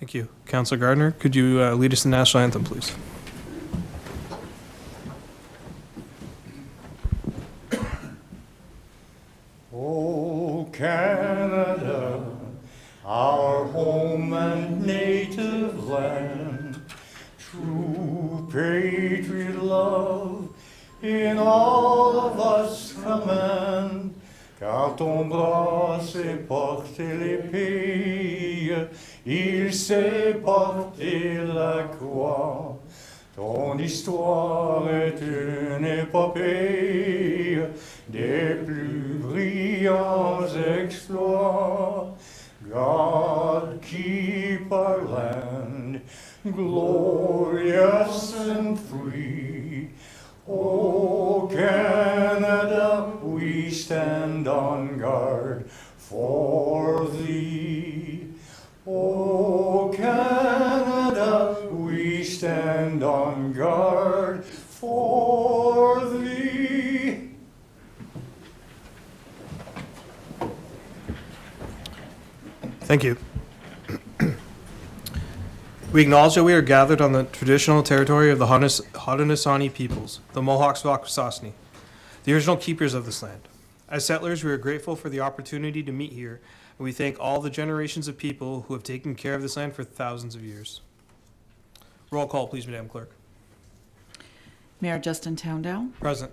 Thank you. Councillor Gardner, could you lead us in the national anthem, please? O Canada, our home and native land, true patriot love in all of us command, car ton bras sait porter l'épée, il sait porter la croix. Ton histoire est une épopée des plus brillants exploits. God, keep our land glorious and free. O Canada, we stand on guard for thee. O Canada, we stand on guard for thee. Thank you. We acknowledge that we are gathered on the traditional territory of the Haudenosaunee peoples, the Mohawks-Wakwasani, the original keepers of this land. As settlers, we are grateful for the opportunity to meet here, and we thank all the generations of people who have taken care of this land for thousands of years. Roll call, please, Madam Clerk. Mayor Justin Towndown. Present.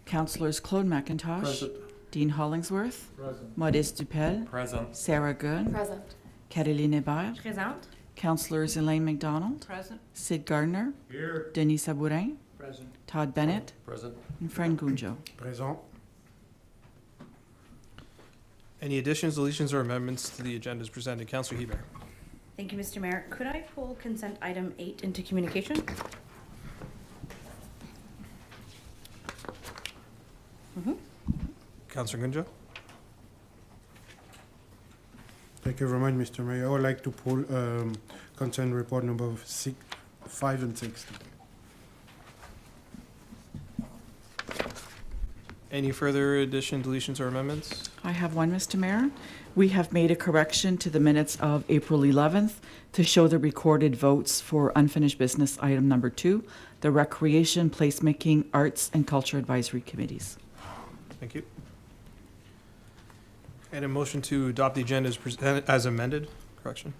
Councillors Claude McIntosh. Present. Dean Hollingsworth. Present. Modeste Dupel. Present. Sarah Good. Present. Caroline Hébert. Présente. Councillors Elaine McDonald. Present. Sid Gardner. Here. Denis Sabourin. Present. Todd Bennett. Present. And Fran Gunjo. Présent. Any additions, deletions, or amendments to the agenda as presented? Councillor Hebert. Thank you, Mr. Mayor. Could I pull consent item 8 into communication? Councillor Gunjo. Thank you very much, Mr. Mayor. I would like to pull consent report number 5 and 6. Any further addition, deletions, or amendments? I have one, Mr. Mayor. We have made a correction to the minutes of April 11th to show the recorded votes for unfinished business item number 2, the Recreation, Placemaking, Arts, and Culture Advisory Committees. Thank you. And a motion to adopt the agenda as amended, correction.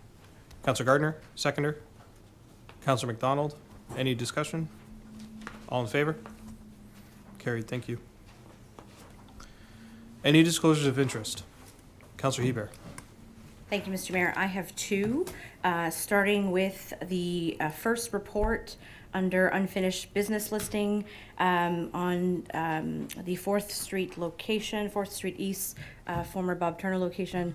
Councillor Gardner, seconder. Councillor McDonald, any discussion? All in favor? Carried, thank you. Any disclosures of interest? Councillor Hebert. Thank you, Mr. Mayor. I have 2, starting with the first report under unfinished business listing on the 4th Street location, 4th Street East, former Bob Turner location.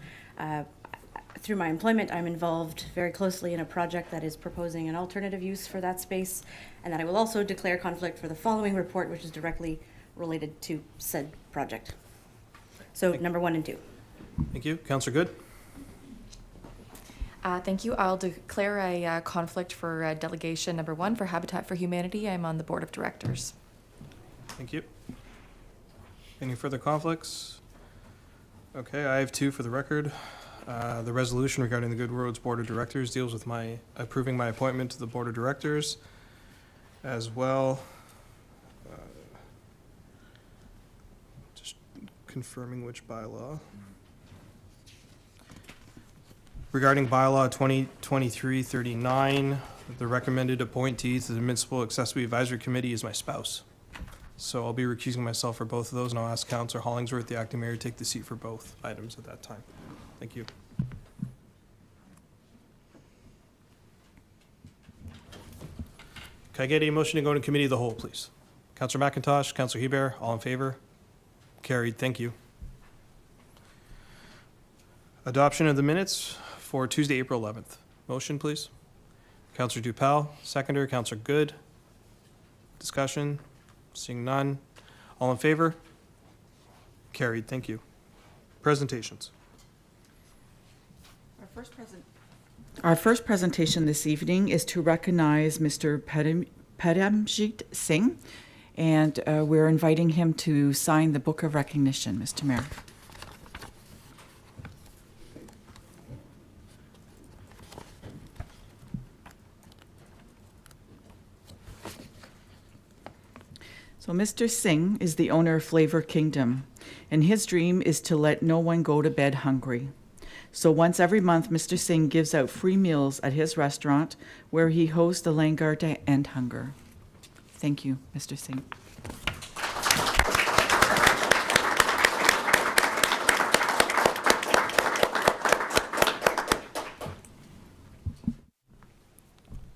Through my employment, I'm involved very closely in a project that is proposing an alternative use for that space, and that I will also declare conflict for the following report, which is directly related to said project. So number 1 and 2. Thank you. Councillor Good. Thank you. I'll declare a conflict for delegation number 1 for Habitat for Humanity. I'm on the board of directors. Thank you. Any further conflicts? Okay, I have 2 for the record. The resolution regarding the Good Roads Board of Directors deals with my approving my appointment to the Board of Directors as well. Just confirming which bylaw. Regarding bylaw 2023-39, the recommended appointee to the Municipal Accessibility Advisory Committee is my spouse. So I'll be recusing myself for both of those, and I'll ask Councillor Hollingsworth, the acting mayor, to take the seat for both items at that time. Thank you. Can I get a motion to go into committee of the whole, please? Councillor McIntosh, Councillor Hebert, all in favor? Carried, thank you. Adoption of the minutes for Tuesday, April 11th. Motion, please. Councillor Dupel, seconder. Councillor Good. Discussion. Seeing none. All in favor? Carried. Thank you. Presentations. Our first presentation this evening is to recognize Mr. Padamjit Singh, and we're inviting him to sign the Book of Recognition, Mr. Mayor. So Mr. Singh is the owner of Flavor Kingdom, and his dream is to let no one go to bed hungry. So once every month, Mr. Singh gives out free meals at his restaurant where he hosts the Langar to End Hunger. Thank you, Mr. Singh.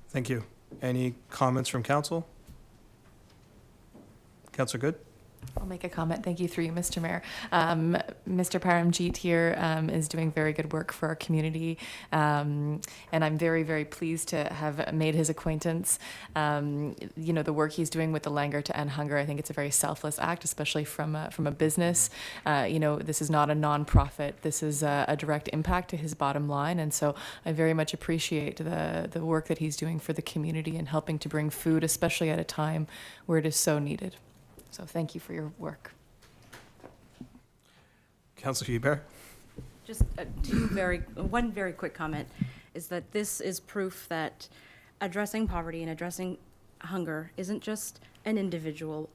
Thank you. Any comments from council? Councilor Good? I'll make a comment. Thank you through you, Mr. Mayor. Mr. Paramjeet here is doing very good work for our community, and I'm very, very pleased to have made his acquaintance. You know, the work he's doing with the Langar to End Hunger, I think it's a very selfless act, especially from a business. You know, this is not a nonprofit. This is a direct impact to his bottom line, and so I very much appreciate the work that he's doing for the community and helping to bring food, especially at a time where it is so needed. So thank you for your work. Councilor Hubert? Just one very quick comment is that this is proof that addressing poverty and addressing hunger isn't just an individual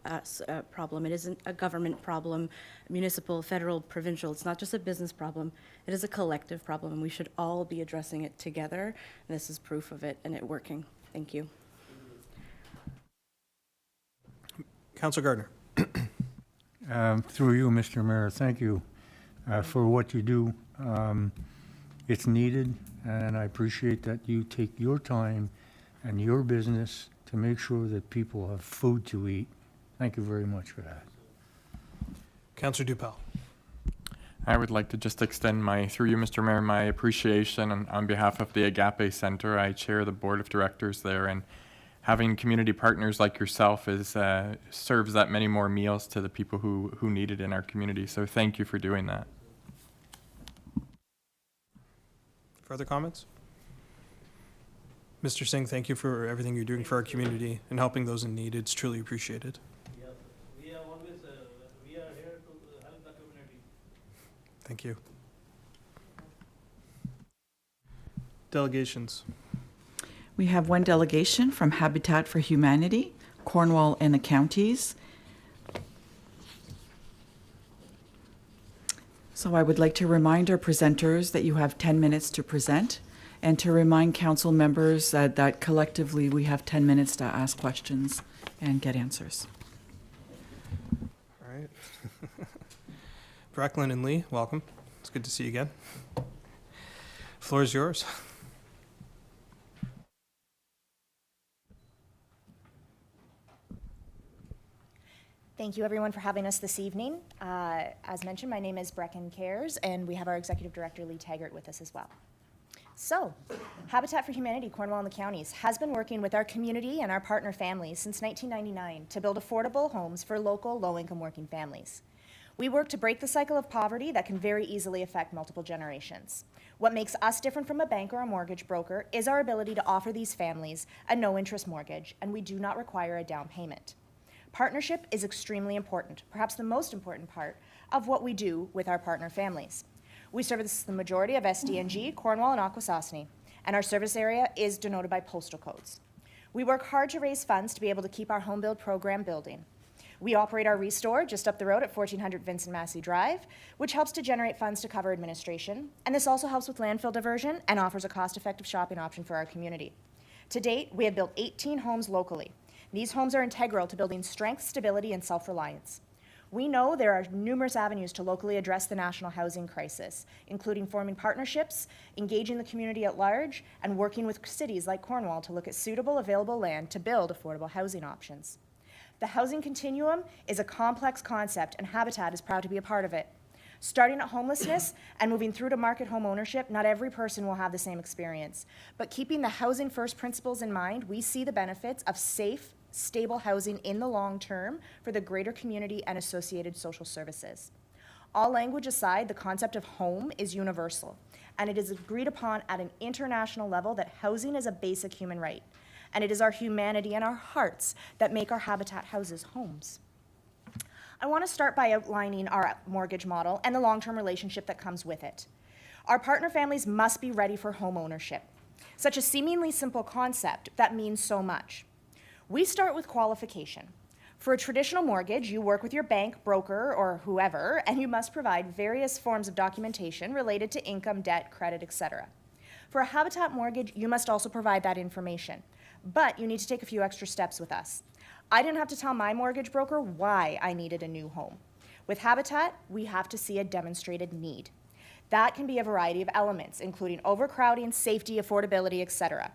problem. It isn't a government problem, municipal, federal, provincial. It's not just a business problem. It is a collective problem, and we should all be addressing it together. And this is proof of it and it working. Thank you. Councilor Gardner? Through you, Mr. Mayor, thank you for what you do. It's needed, and I appreciate that you take your time and your business to make sure that people have food to eat. Thank you very much for that. Councilor Dupel? I would like to just extend through you, Mr. Mayor, my appreciation on behalf of the Agape Center. I chair the board of directors there, and having community partners like yourself serves that many more meals to the people who need it in our community. So thank you for doing that. Further comments? Mr. Singh, thank you for everything you're doing for our community and helping those in need. It's truly appreciated. Yeah, we are always we are here to help the community. Thank you. Delegations. We have one delegation from Habitat for Humanity, Cornwall and the counties. So I would like to remind our presenters that you have 10 minutes to present, and to remind council members that collectively we have 10 minutes to ask questions and get answers. All right. Bracklin and Lee, welcome. It's good to see you again. Floor is yours. Thank you, everyone, for having us this evening. As mentioned, my name is Brecken Cares, and we have our Executive Director, Lee Taggart, with us as well. So, Habitat for Humanity, Cornwall and the Counties, has been working with our community and our partner families since 1999 to build affordable homes for local, low-income working families. We work to break the cycle of poverty that can very easily affect multiple generations. What makes us different from a bank or a mortgage broker is our ability to offer these families a no-interest mortgage, and we do not require a down payment. Partnership is extremely important, perhaps the most important part of what we do with our partner families. We service the majority of SDNG, Cornwall, and Akwesasne, and our service area is denoted by postal codes. We work hard to raise funds to be able to keep our home build program building. We operate our Restore just up the road at 1400 Vincent Massey Drive, which helps to generate funds to cover administration, and this also helps with landfill diversion and offers a cost-effective shopping option for our community. To date, we have built 18 homes locally. These homes are integral to building strength, stability, and self-reliance. We know there are numerous avenues to locally address the national housing crisis, including forming partnerships, engaging the community at large, and working with cities like Cornwall to look at suitable available land to build affordable housing options. The housing continuum is a complex concept, and Habitat is proud to be a part of it. Starting at homelessness and moving through to market home ownership, not every person will have the same experience. But keeping the housing first principles in mind, we see the benefits of safe, stable housing in the long term for the greater community and associated social services. All language aside, the concept of home is universal, and it is agreed upon at an international level that housing is a basic human right, and it is our humanity and our hearts that make our Habitat houses homes. I want to start by outlining our mortgage model and the long-term relationship that comes with it. Our partner families must be ready for home ownership, such a seemingly simple concept that means so much. We start with qualification. For a traditional mortgage, you work with your bank, broker, or whoever, and you must provide various forms of documentation related to income, debt, credit, etc. For a Habitat mortgage, you must also provide that information, but you need to take a few extra steps with us. I didn't have to tell my mortgage broker why I needed a new home. With Habitat, we have to see a demonstrated need. That can be a variety of elements, including overcrowding, safety, affordability, etc.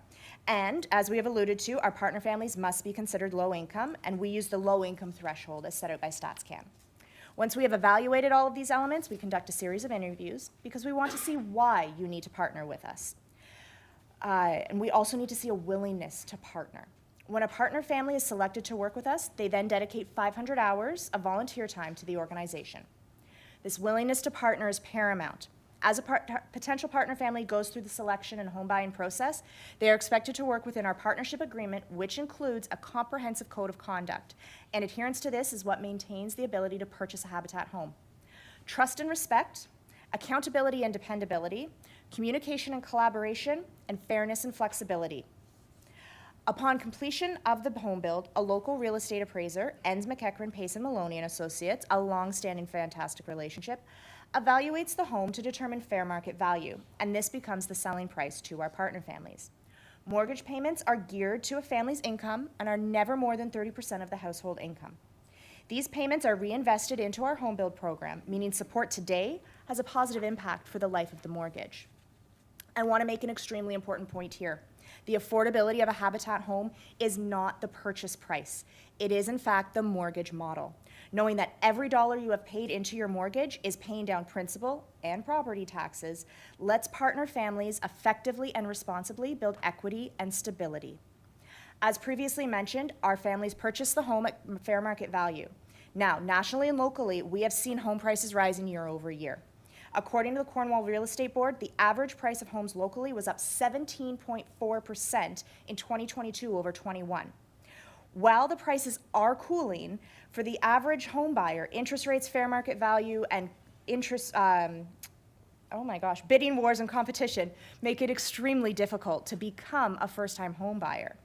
And as we have alluded to, our partner families must be considered low income, and we use the low income threshold as set out by StatsCan. Once we have evaluated all of these elements, we conduct a series of interviews because we want to see why you need to partner with us. And we also need to see a willingness to partner. When a partner family is selected to work with us, they then dedicate 500 hours of volunteer time to the organization. This willingness to partner is paramount. As a potential partner family goes through the selection and home buying process, they are expected to work within our partnership agreement, which includes a comprehensive code of conduct. And adherence to this is what maintains the ability to purchase a Habitat home. Trust and respect, accountability and dependability, communication and collaboration, and fairness and flexibility. Upon completion of the home build, a local real estate appraiser, Enns McEachran, Pace & Maloney & Associates, a long-standing fantastic relationship, evaluates the home to determine fair market value, and this becomes the selling price to our partner families. Mortgage payments are geared to a family's income and are never more than 30% of the household income. These payments are reinvested into our home build program, meaning support today has a positive impact for the life of the mortgage. I want to make an extremely important point here. The affordability of a Habitat home is not the purchase price. It is, in fact, the mortgage model. Knowing that every dollar you have paid into your mortgage is paying down principal and property taxes lets partner families effectively and responsibly build equity and stability. As previously mentioned, our families purchase the home at fair market value. Now, nationally and locally, we have seen home prices rising year over year. According to the Cornwall Real Estate Board, the average price of homes locally was up 17.4% in 2022 over 21. While the prices are cooling, for the average home buyer, interest rates, fair market value, and bidding wars and competition make it extremely difficult to become a first-time home buyer.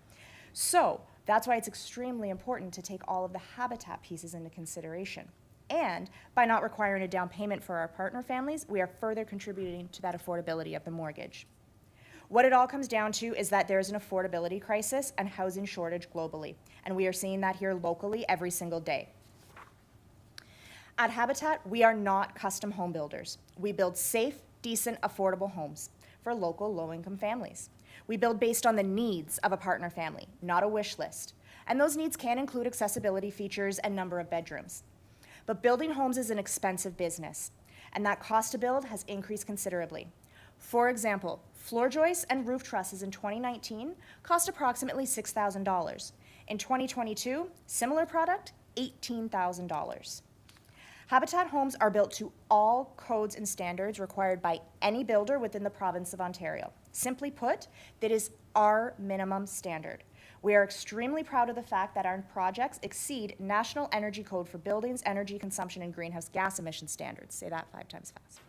So that's why it's extremely important to take all of the Habitat pieces into consideration. And by not requiring a down payment for our partner families, we are further contributing to that affordability of the mortgage. What it all comes down to is that there's an affordability crisis and housing shortage globally, and we are seeing that here locally every single day. At Habitat, we are not custom home builders. We build safe, decent, affordable homes for local low-income families. We build based on the needs of a partner family, not a wish list. And those needs can include accessibility features and number of bedrooms. But building homes is an expensive business, and that cost to build has increased considerably. For example, floor joists and roof trusses in 2019 cost approximately $6,000. In 2022, similar product, $18,000. Habitat homes are built to all codes and standards required by any builder within the province of Ontario. Simply put, that is our minimum standard. We are extremely proud of the fact that our projects exceed National Energy Code for buildings, energy consumption, and greenhouse gas emission standards. Say that 5 times fast.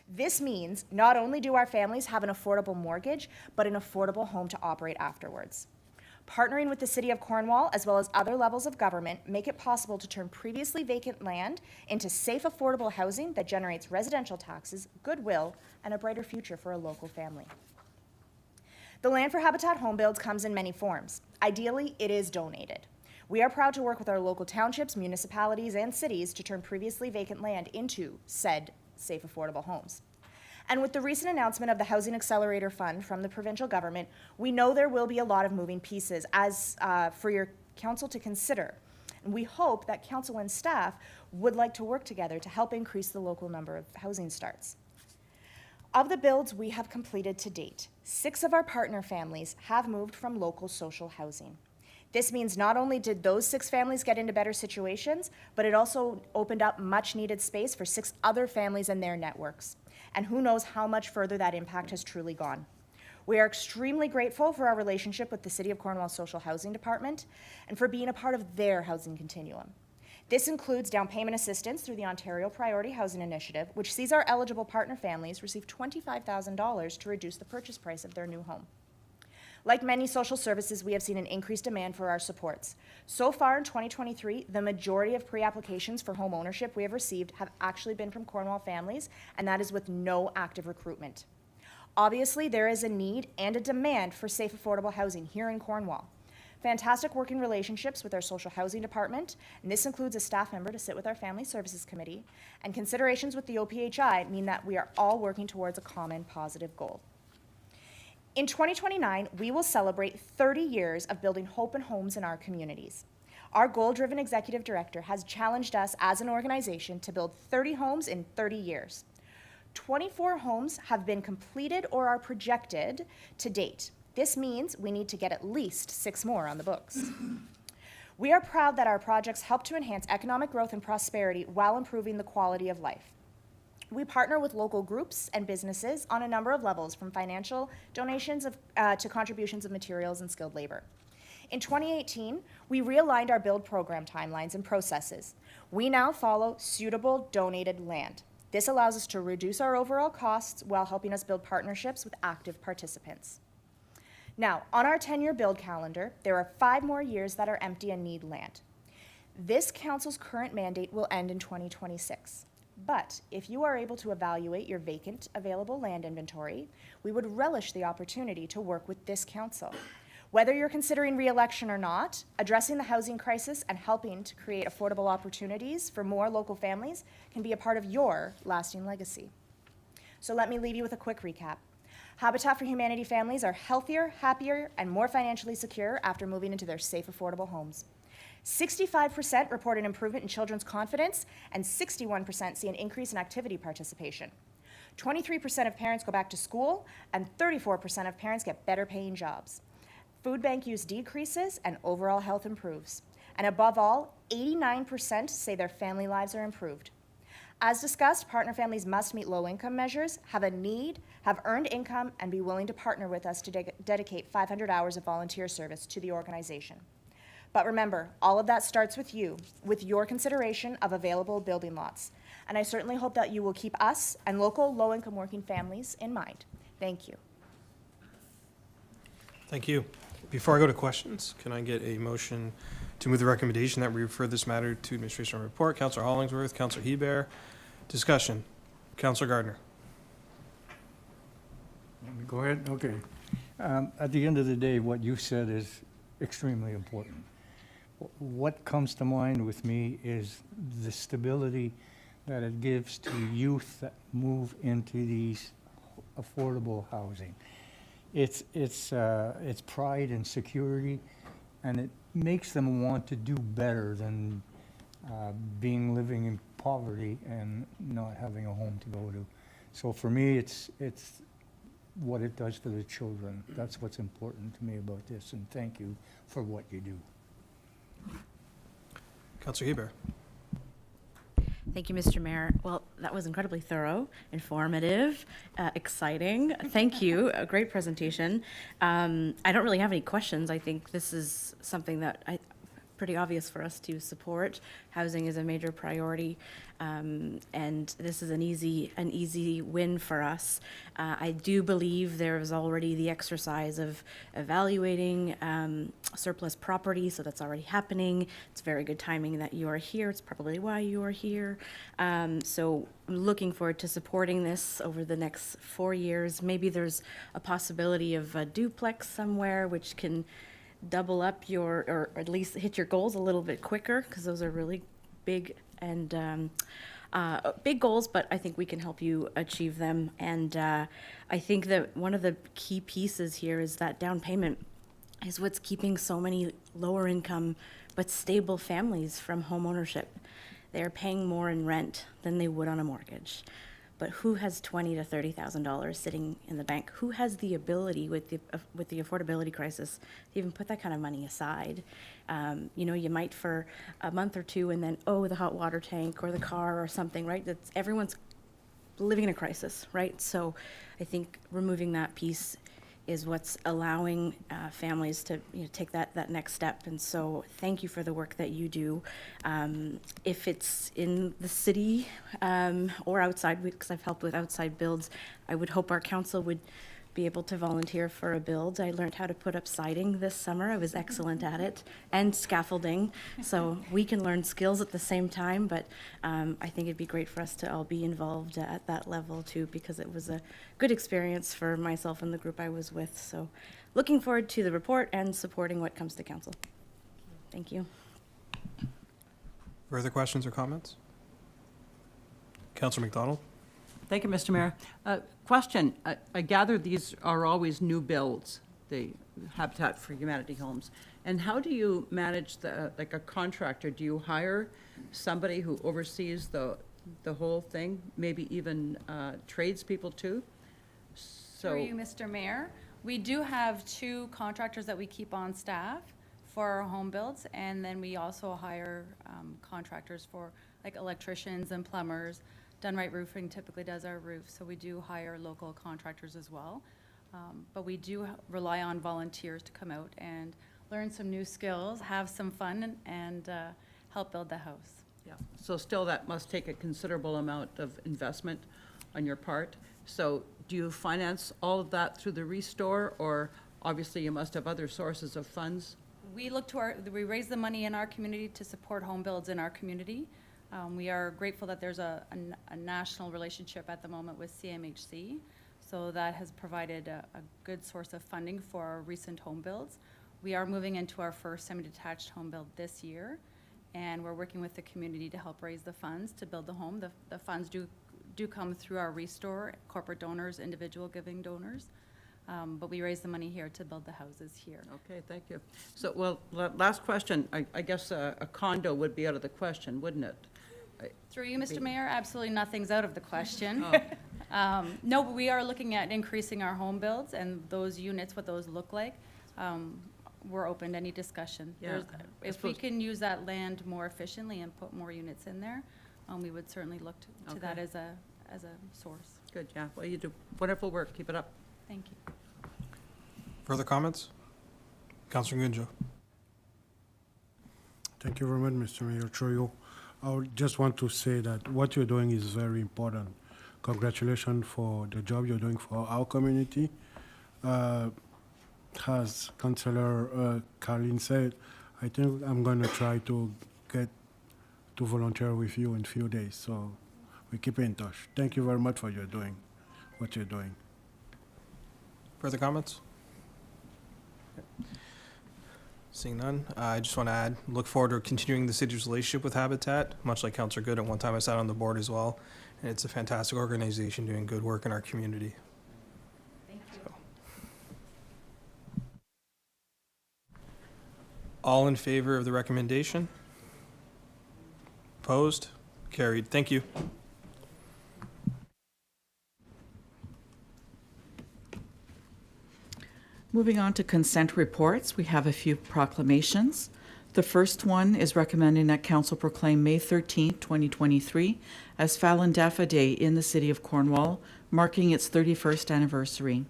This means not only do our families have an affordable mortgage, but an affordable home to operate afterwards. Partnering with the City of Cornwall, as well as other levels of government, make it possible to turn previously vacant land into safe, affordable housing that generates residential taxes, goodwill, and a brighter future for a local family. The land for Habitat home builds comes in many forms. Ideally, it is donated. We are proud to work with our local townships, municipalities, and cities to turn previously vacant land into said safe, affordable homes. And with the recent announcement of the Housing Accelerator Fund from the provincial government, we know there will be a lot of moving pieces as for your council to consider. And we hope that council and staff would like to work together to help increase the local number of housing starts. Of the builds we have completed to date, 6 of our partner families have moved from local social housing. This means not only did those 6 families get into better situations, but it also opened up much needed space for 6 other families and their networks. And who knows how much further that impact has truly gone. We are extremely grateful for our relationship with the City of Cornwall Social Housing Department and for being a part of their housing continuum. This includes down payment assistance through the Ontario Priority Housing Initiative, which sees our eligible partner families receive $25,000 to reduce the purchase price of their new home. Like many social services, we have seen an increased demand for our supports. So far in 2023, the majority of pre-applications for home ownership we have received have actually been from Cornwall families, and that is with no active recruitment. Obviously, there is a need and a demand for safe, affordable housing here in Cornwall. Fantastic working relationships with our social housing department, and this includes a staff member to sit with our family services committee, and considerations with the OPHI mean that we are all working towards a common positive goal. In 2029, we will celebrate 30 years of building hope and homes in our communities. Our goal-driven executive director has challenged us as an organization to build 30 homes in 30 years. 24 homes have been completed or are projected to date. This means we need to get at least 6 more on the books. We are proud that our projects help to enhance economic growth and prosperity while improving the quality of life. We partner with local groups and businesses on a number of levels, from financial donations to contributions of materials and skilled labor. In 2018, we realigned our build program timelines and processes. We now follow suitable donated land. This allows us to reduce our overall costs while helping us build partnerships with active participants. Now, on our 10-year build calendar, there are 5 more years that are empty and need land. This council's current mandate will end in 2026. But if you are able to evaluate your vacant available land inventory, we would relish the opportunity to work with this council. Whether you're considering re-election or not, addressing the housing crisis and helping to create affordable opportunities for more local families can be a part of your lasting legacy. So let me leave you with a quick recap. Habitat for Humanity families are healthier, happier, and more financially secure after moving into their safe, affordable homes. 65% report an improvement in children's confidence, and 61% see an increase in activity participation. 23% of parents go back to school, and 34% of parents get better paying jobs. Food bank use decreases, and overall health improves. And above all, 89% say their family lives are improved. As discussed, partner families must meet low-income measures, have a need, have earned income, and be willing to partner with us to dedicate 500 hours of volunteer service to the organization. But remember, all of that starts with you, with your consideration of available building lots. And I certainly hope that you will keep us and local low-income working families in mind. Thank you. Thank you. Before I go to questions, can I get a motion to move the recommendation that we refer this matter to administration report? Councillor Hollingsworth, Councillor Hebert. Discussion. Councillor Gardner. Let me go ahead, okay. At the end of the day, what you said is extremely important. What comes to mind with me is the stability that it gives to youth that move into these affordable housing. It's pride and security, and it makes them want to do better than living in poverty and not having a home to go to. So for me, it's what it does for the children. That's what's important to me about this, and thank you for what you do. Councillor Hebert. Thank you, Mr. Mayor. Well, that was incredibly thorough, informative, exciting. Thank you. A great presentation. I don't really have any questions. I think this is something that pretty obvious for us to support. Housing is a major priority, and this is an easy win for us. I do believe there is already the exercise of evaluating surplus property, so that's already happening. It's very good timing that you are here. It's probably why you are here. So I'm looking forward to supporting this over the next 4 years. Maybe there's a possibility of a duplex somewhere, which can double up or at least hit your goals a little bit quicker, because those are really big and big goals, but I think we can help you achieve them. And I think that one of the key pieces here is that down payment is what's keeping so many lower income but stable families from home ownership. They're paying more in rent than they would on a mortgage. But who has $20,000 to $30,000 sitting in the bank? Who has the ability with the affordability crisis to even put that kind of money aside? You might for a month or two, and then the hot water tank or the car or something, right? Everyone's living in a crisis, right? So I think removing that piece is what's allowing families to take that next step. And so thank you for the work that you do. If it's in the city or outside, because I've helped with outside builds, I would hope our council would be able to volunteer for a build. I learned how to put up siding this summer. I was excellent at it, and scaffolding. So we can learn skills at the same time, but I think it'd be great for us to all be involved at that level too, because it was a good experience for myself and the group I was with. So looking forward to the report and supporting what comes to council. Thank you. Further questions or comments? Councillor McDonald? Thank you, Mr. Mayor. Question, I gather these are always new builds, the Habitat for Humanity homes. And how do you manage like a contractor? Do you hire somebody who oversees the whole thing, maybe even tradespeople too? Through you, Mr. Mayor, we do have 2 contractors that we keep on staff for our home builds, and then we also hire contractors for like electricians and plumbers. Done Right Roofing typically does our roofs, so we do hire local contractors as well. But we do rely on volunteers to come out and learn some new skills, have some fun, and help build the house. Yeah, so still that must take a considerable amount of investment on your part. So do you finance all of that through the Restore, or obviously you must have other sources of funds? We look to we raise the money in our community to support home builds in our community. We are grateful that there's a national relationship at the moment with CMHC, so that has provided a good source of funding for our recent home builds. We are moving into our first semi-detached home build this year, and we're working with the community to help raise the funds to build the home. The funds do come through our Restore, corporate donors, individual giving donors, but we raise the money here to build the houses here. Okay, thank you. So, well, last question. I guess a condo would be out of the question, wouldn't it? Through you, Mr. Mayor, absolutely nothing's out of the question. No, but we are looking at increasing our home builds, and those units, what those look like, we're open to any discussion. Yeah, If we can use that land more efficiently and put more units in there, we would certainly look to that Okay. as a source. Good, yeah. Well, you do wonderful work. Keep it up. Thank you. Further comments? Councillor Gunjo? Thank you very much, Mr. Mayor Troyo. I would just want to say that what you're doing is very important. Congratulations for the job you're doing for our community. As Councillor Carlin said, I think I'm going to try to get to volunteer with you in a few days. So we keep in touch. Thank you very much for what you're doing. Further comments? Seeing none, I just want to add, look forward to continuing the city's relationship with Habitat, much like Councillor Good. At one time I sat on the board as well, and it's a fantastic organization doing good work in our community. Thank you. So. All in favor of the recommendation? Opposed? Carried. Thank you. Moving on to consent reports, we have a few proclamations. The first one is recommending that council proclaim May 13th, 2023 as Fallon Dafa Day in the city of Cornwall, marking its 31st anniversary.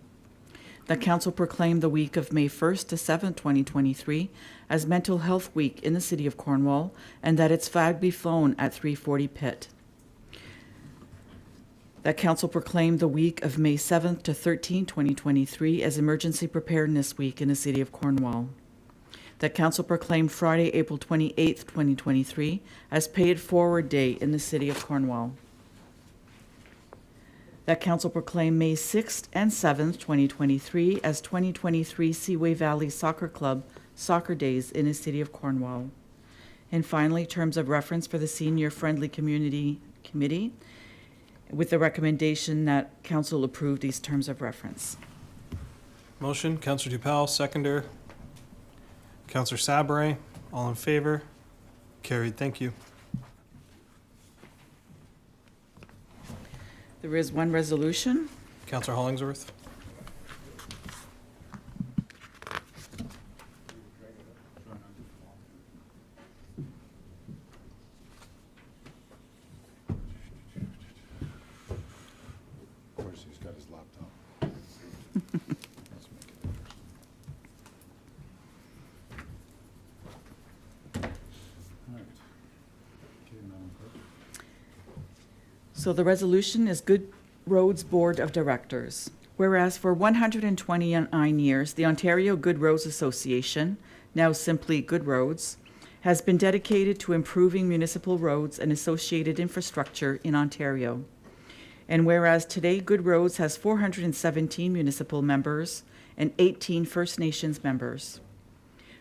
That council proclaim the week of May 1st to 7th, 2023 as Mental Health Week in the city of Cornwall, and that its flag be flown at 340 Pitt. That council proclaim the week of May 7th to 13th, 2023 as Emergency Preparedness Week in the city of Cornwall. That council proclaim Friday, April 28th, 2023 as Pay It Forward Day in the city of Cornwall. That council proclaim May 6th and 7th, 2023 as 2023 Seaway Valley Soccer Club Soccer Days in the city of Cornwall. And finally, terms of reference for the Senior Friendly Community Committee, with the recommendation that council approve these terms of reference. Motion, Councillor Dupel, seconder. Councillor Sabare, all in favor? Carried. Thank you. There is one resolution. Councillor Hollingsworth. Of course, he's got his laptop. Let's make it interesting. All right. Okay, Madam Clerk. So the resolution is Good Roads Board of Directors. Whereas for 129 years, the Ontario Good Roads Association, now simply Good Roads, has been dedicated to improving municipal roads and associated infrastructure in Ontario. And whereas today Good Roads has 417 municipal members and 18 First Nations members.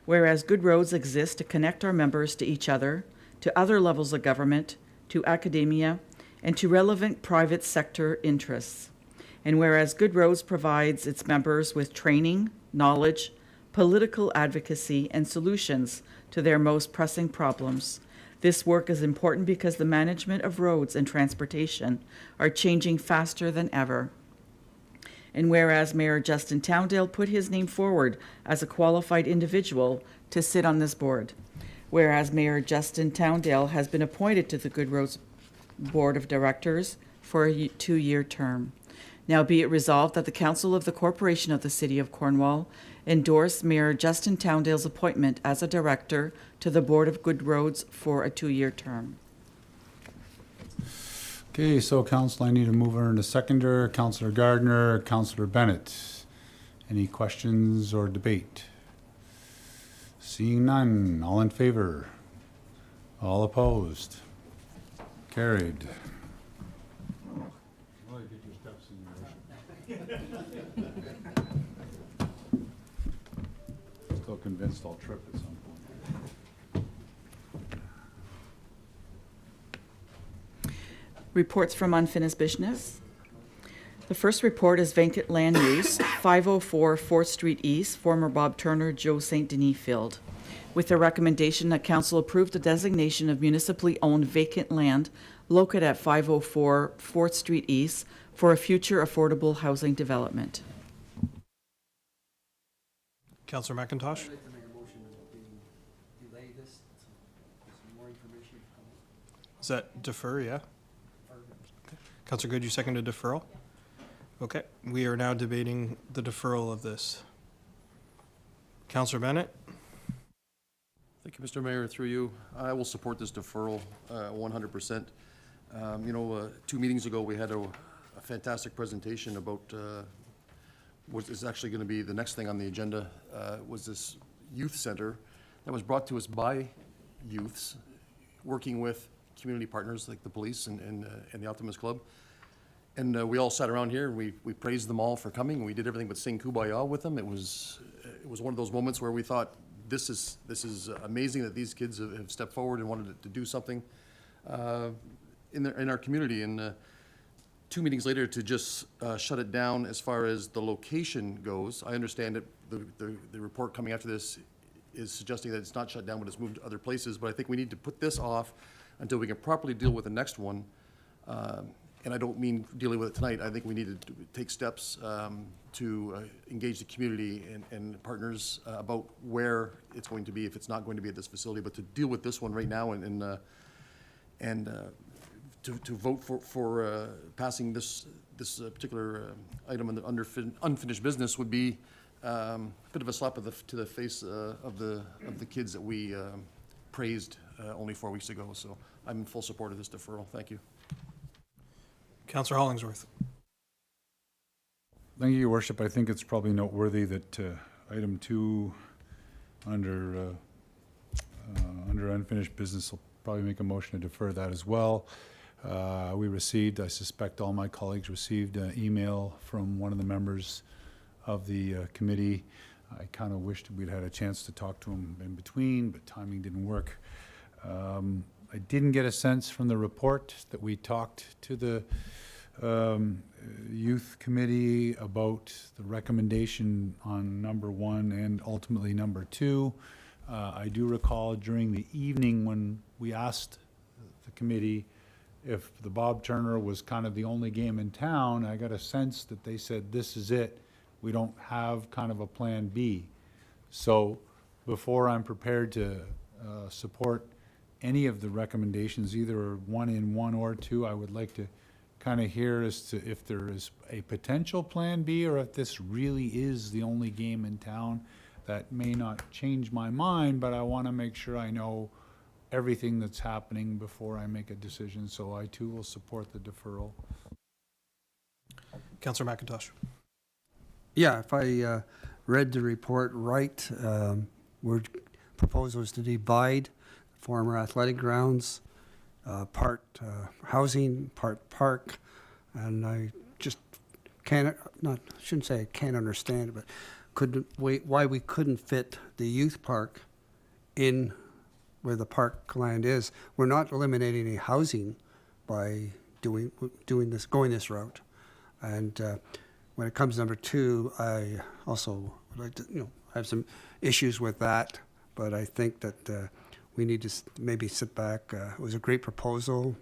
Whereas Good Roads exists to connect our members to each other, to other levels of government, to academia, and to relevant private sector interests. And whereas Good Roads provides its members with training, knowledge, political advocacy, and solutions to their most pressing problems. This work is important because the management of roads and transportation are changing faster than ever. And whereas Mayor Justin Towndale put his name forward as a qualified individual to sit on this board. Whereas Mayor Justin Towndale has been appointed to the Good Roads Board of Directors for a 2-year term. Now be it resolved that the Council of the Corporation of the City of Cornwall endorse Mayor Justin Towndale's appointment as a director to the Board of Good Roads for a 2-year term. Okay, so council, I need a mover and a seconder. Councillor Gardner, Councillor Bennett. Any questions or debate? Seeing none, all in favor? All opposed? Carried. Still convinced I'll trip at some point. Reports from unfinished business. The first report is vacant land use, 504 4th Street East, former Bob Turner, Joe St. Denis Field, with the recommendation that council approve the designation of municipally owned vacant land located at 504 4th Street East for a future affordable housing development. Councillor McIntosh? Is that defer, yeah? Okay. Councillor Good, you seconded deferral? Okay, we are now debating the deferral of this. Councillor Bennett? Thank you, Mr. Mayor. Through you, I will support this deferral 100%. 2 meetings ago, we had a fantastic presentation about what is actually going to be the next thing on the agenda, was this youth center that was brought to us by youths, working with community partners like the police and the Optimist Club. And we all sat around here, and we praised them all for coming. We did everything but sing Kumbaya with them. It was one of those moments where we thought, this is amazing that these kids have stepped forward and wanted to do something in our community. And 2 meetings later, to just shut it down as far as the location goes. I understand that the report coming after this is suggesting that it's not shut down, but it's moved to other places. But I think we need to put this off until we can properly deal with the next one. And I don't mean dealing with it tonight. I think we need to take steps to engage the community and partners about where it's going to be, if it's not going to be at this facility, but to deal with this one right now and to vote for passing this particular item in the unfinished business would be a bit of a slap to the face of the kids that we praised only 4 weeks ago. So I'm in full support of this deferral. Thank you. Councillor Hollingsworth? Thank you, Your Worship. I think it's probably noteworthy that item 2 under unfinished business will probably make a motion to defer that as well. We received, I suspect all my colleagues received an email from one of the members of the committee. I kind of wished we'd had a chance to talk to him in between, but timing didn't work. I didn't get a sense from the report that we talked to the youth committee about the recommendation on number 1 and ultimately number 2. I do recall during the evening when we asked the committee if the Bob Turner was kind of the only game in town, I got a sense that they said, this is it. We don't have kind of a plan B. So before I'm prepared to support any of the recommendations, either 1 in 1 or 2, I would like to kind of hear as to if there is a potential plan B or if this really is the only game in town. That may not change my mind, but I want to make sure I know everything that's happening before I make a decision. So I too will support the deferral. Councillor McIntosh? Yeah, if I read the report right, proposal is to divide former athletic grounds, part housing, part park, and I just shouldn't say I can't understand it, but why we couldn't fit the youth park in where the park land is. We're not eliminating any housing by going this route. And when it comes to number 2, I also would like to, have some issues with that, but I think that we need to maybe sit back. It was a great proposal.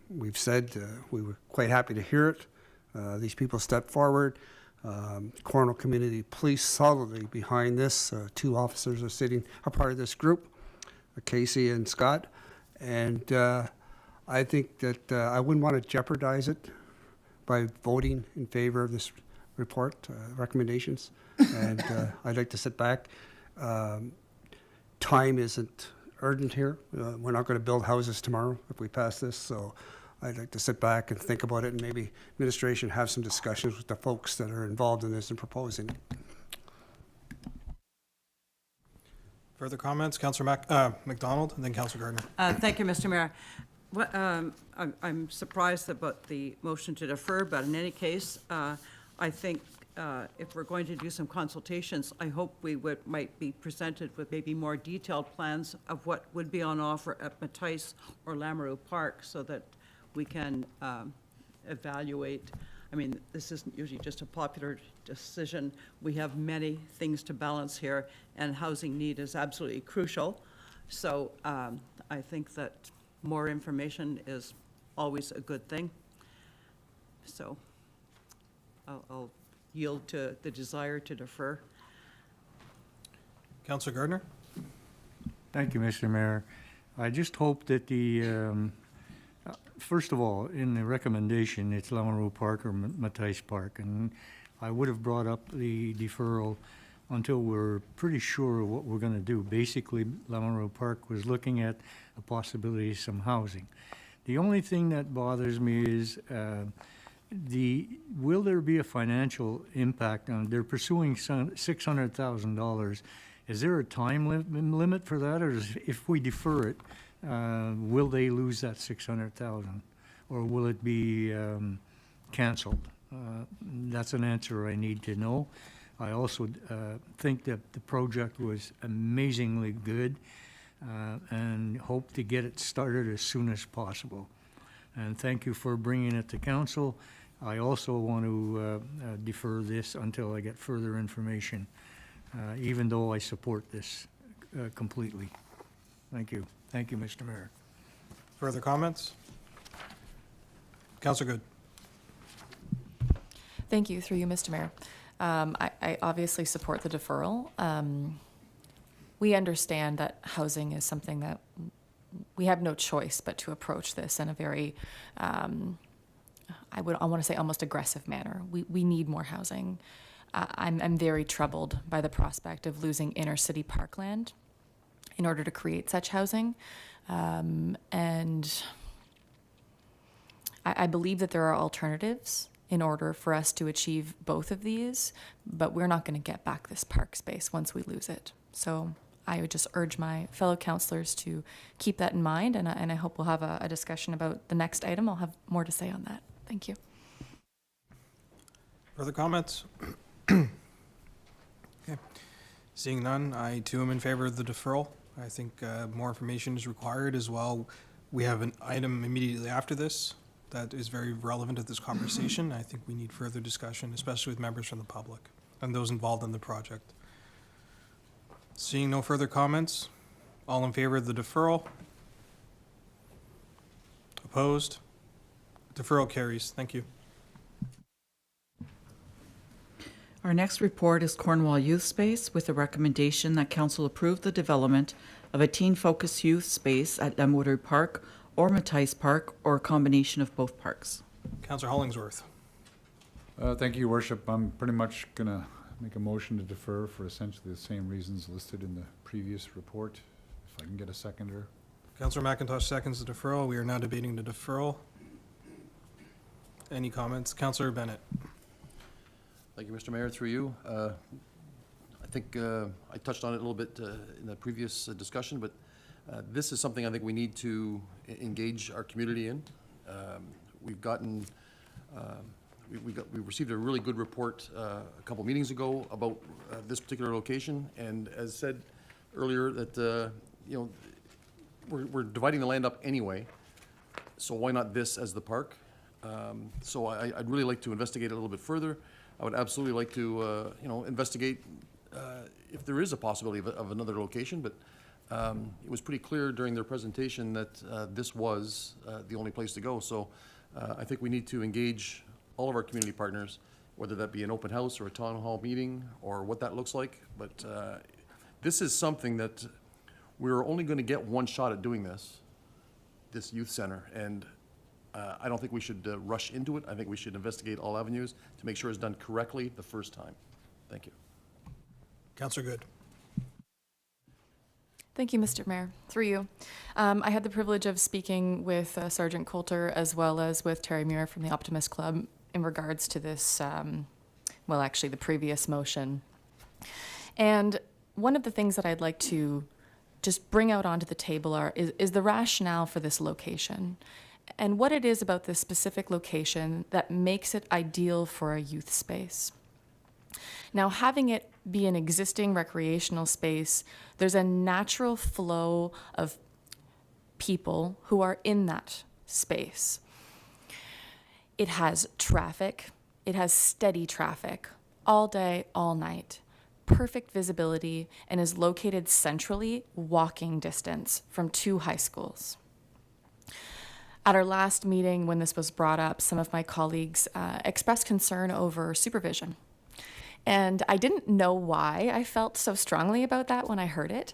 We've said we were quite happy to hear it. These people stepped forward. Cornwall Community Police solidly behind this. 2 officers are part of this group, Casey and Scott. And I think that I wouldn't want to jeopardize it by voting in favor of this report, recommendations. And I'd like to sit back. Time isn't urgent here. We're not going to build houses tomorrow if we pass this, so I'd like to sit back and think about it, and maybe administration have some discussions with the folks that are involved in this and proposing it. Further comments? Councillor MacDonald, and then Councillor Gardner. Thank you, Mr. Mayor. I'm surprised about the motion to defer, but in any case, I think if we're going to do some consultations, I hope we might be presented with maybe more detailed plans of what would be on offer at Matisse or Lamoureux Park, so that we can evaluate. I mean, this isn't usually just a popular decision. We have many things to balance here, and housing need is absolutely crucial. So I think that more information is always a good thing. So I'll yield to the desire to defer. Councillor Gardner. Thank you, Mr. Mayor. I just hope that first of all, in the recommendation, it's Lamoureux Park or Matisse Park, and I would have brought up the deferral until we're pretty sure of what we're going to do. Basically, Lamoureux Park was looking at a possibility of some housing. The only thing that bothers me is will there be a financial impact on, they're pursuing $600,000. Is there a time limit for that, or if we defer it, will they lose that $600,000, or will it be canceled? That's an answer I need to know. I also think that the project was amazingly good and hope to get it started as soon as possible. And thank you for bringing it to council. I also want to defer this until I get further information, even though I support this completely. Thank you. Thank you, Mr. Mayor. Further comments? Councillor Good. Thank you, through you, Mr. Mayor. I obviously support the deferral. We understand that housing is something that we have no choice but to approach this in a very, I want to say almost aggressive manner. We need more housing. I'm very troubled by the prospect of losing inner city parkland in order to create such housing. And I believe that there are alternatives in order for us to achieve both of these, but we're not going to get back this park space once we lose it. So I would just urge my fellow councillors to keep that in mind, and I hope we'll have a discussion about the next item. I'll have more to say on that. Thank you. Further comments? Okay. Seeing none, I too am in favor of the deferral. I think more information is required as well. We have an item immediately after this that is very relevant to this conversation. I think we need further discussion, especially with members from the public and those involved in the project. Seeing no further comments, all in favor of the deferral? Opposed? Deferral carries. Thank you. Our next report is Cornwall Youth Space, with a recommendation that council approve the development of a teen-focused youth space at Lamoureux Park or Matisse Park, or a combination of both parks. Councillor Hollingsworth. Thank you, Your Worship. I'm pretty much going to make a motion to defer for essentially the same reasons listed in the previous report. If I can get a seconder. Councillor McIntosh seconds the deferral. We are now debating the deferral. Any comments? Councillor Bennett. Thank you, Mr. Mayor, through you. I think I touched on it a little bit in the previous discussion, but this is something I think we need to engage our community in. We've gotten, we received a really good report a couple meetings ago about this particular location, and as said earlier, that you know, we're dividing the land up anyway, so why not this as the park? So I'd really like to investigate it a little bit further. I would absolutely like to, you know, investigate if there is a possibility of another location, but it was pretty clear during their presentation that this was the only place to go. So I think we need to engage all of our community partners, whether that be an open house or a town hall meeting or what that looks like. But this is something that we're only going to get one shot at doing this youth center. And I don't think we should rush into it. I think we should investigate all avenues to make sure it's done correctly the first time. Thank you. Councillor Good. Thank you, Mr. Mayor. Through you. I had the privilege of speaking with Sergeant Coulter as well as with Terry Muir from the Optimist Club in regards to this, well, actually the previous motion. And one of the things that I'd like to just bring out onto the table is the rationale for this location and what it is about this specific location that makes it ideal for a youth space. Now, having it be an existing recreational space, there's a natural flow of people who are in that space. It has traffic. It has steady traffic all day, all night. Perfect visibility, and is located centrally, walking distance from 2 high schools. At our last meeting, when this was brought up, some of my colleagues expressed concern over supervision. And I didn't know why I felt so strongly about that when I heard it.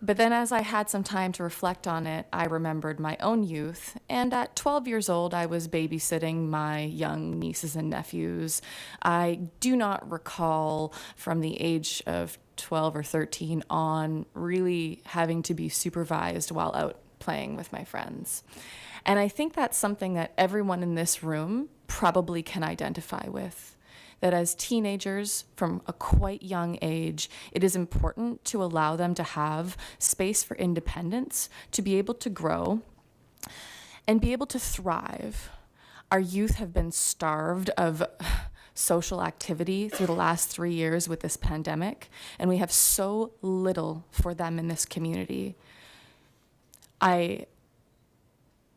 But then as I had some time to reflect on it, I remembered my own youth. And at 12 years old, I was babysitting my young nieces and nephews. I do not recall from the age of 12 or 13 on really having to be supervised while out playing with my friends. And I think that's something that everyone in this room probably can identify with. That as teenagers from a quite young age, it is important to allow them to have space for independence, to be able to grow and be able to thrive. Our youth have been starved of social activity through the last 3 years with this pandemic, and we have so little for them in this community. I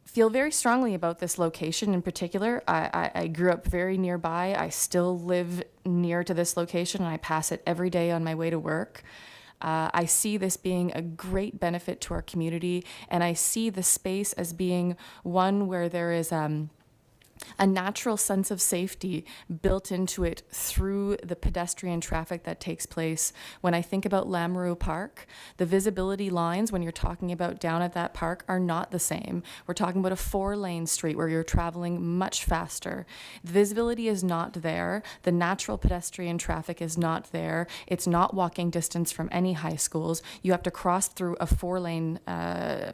feel very strongly about this location in particular. I grew up very nearby. I still live near to this location, and I pass it every day on my way to work. I see this being a great benefit to our community, and I see the space as being one where there is a natural sense of safety built into it through the pedestrian traffic that takes place. When I think about Lamoureux Park, the visibility lines when you're talking about down at that park are not the same. We're talking about a 4-lane street where you're traveling much faster. The visibility is not there. The natural pedestrian traffic is not there. It's not walking distance from any high schools. You have to cross through a 4-lane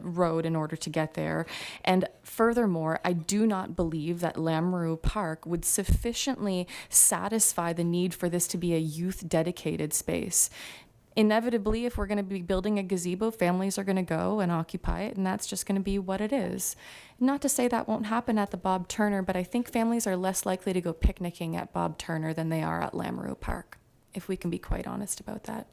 road in order to get there. And furthermore, I do not believe that Lamoureux Park would sufficiently satisfy the need for this to be a youth-dedicated space. Inevitably, if we're going to be building a gazebo, families are going to go and occupy it, and that's just going to be what it is. Not to say that won't happen at the Bob Turner, but I think families are less likely to go picnicking at Bob Turner than they are at Lamoureux Park, if we can be quite honest about that.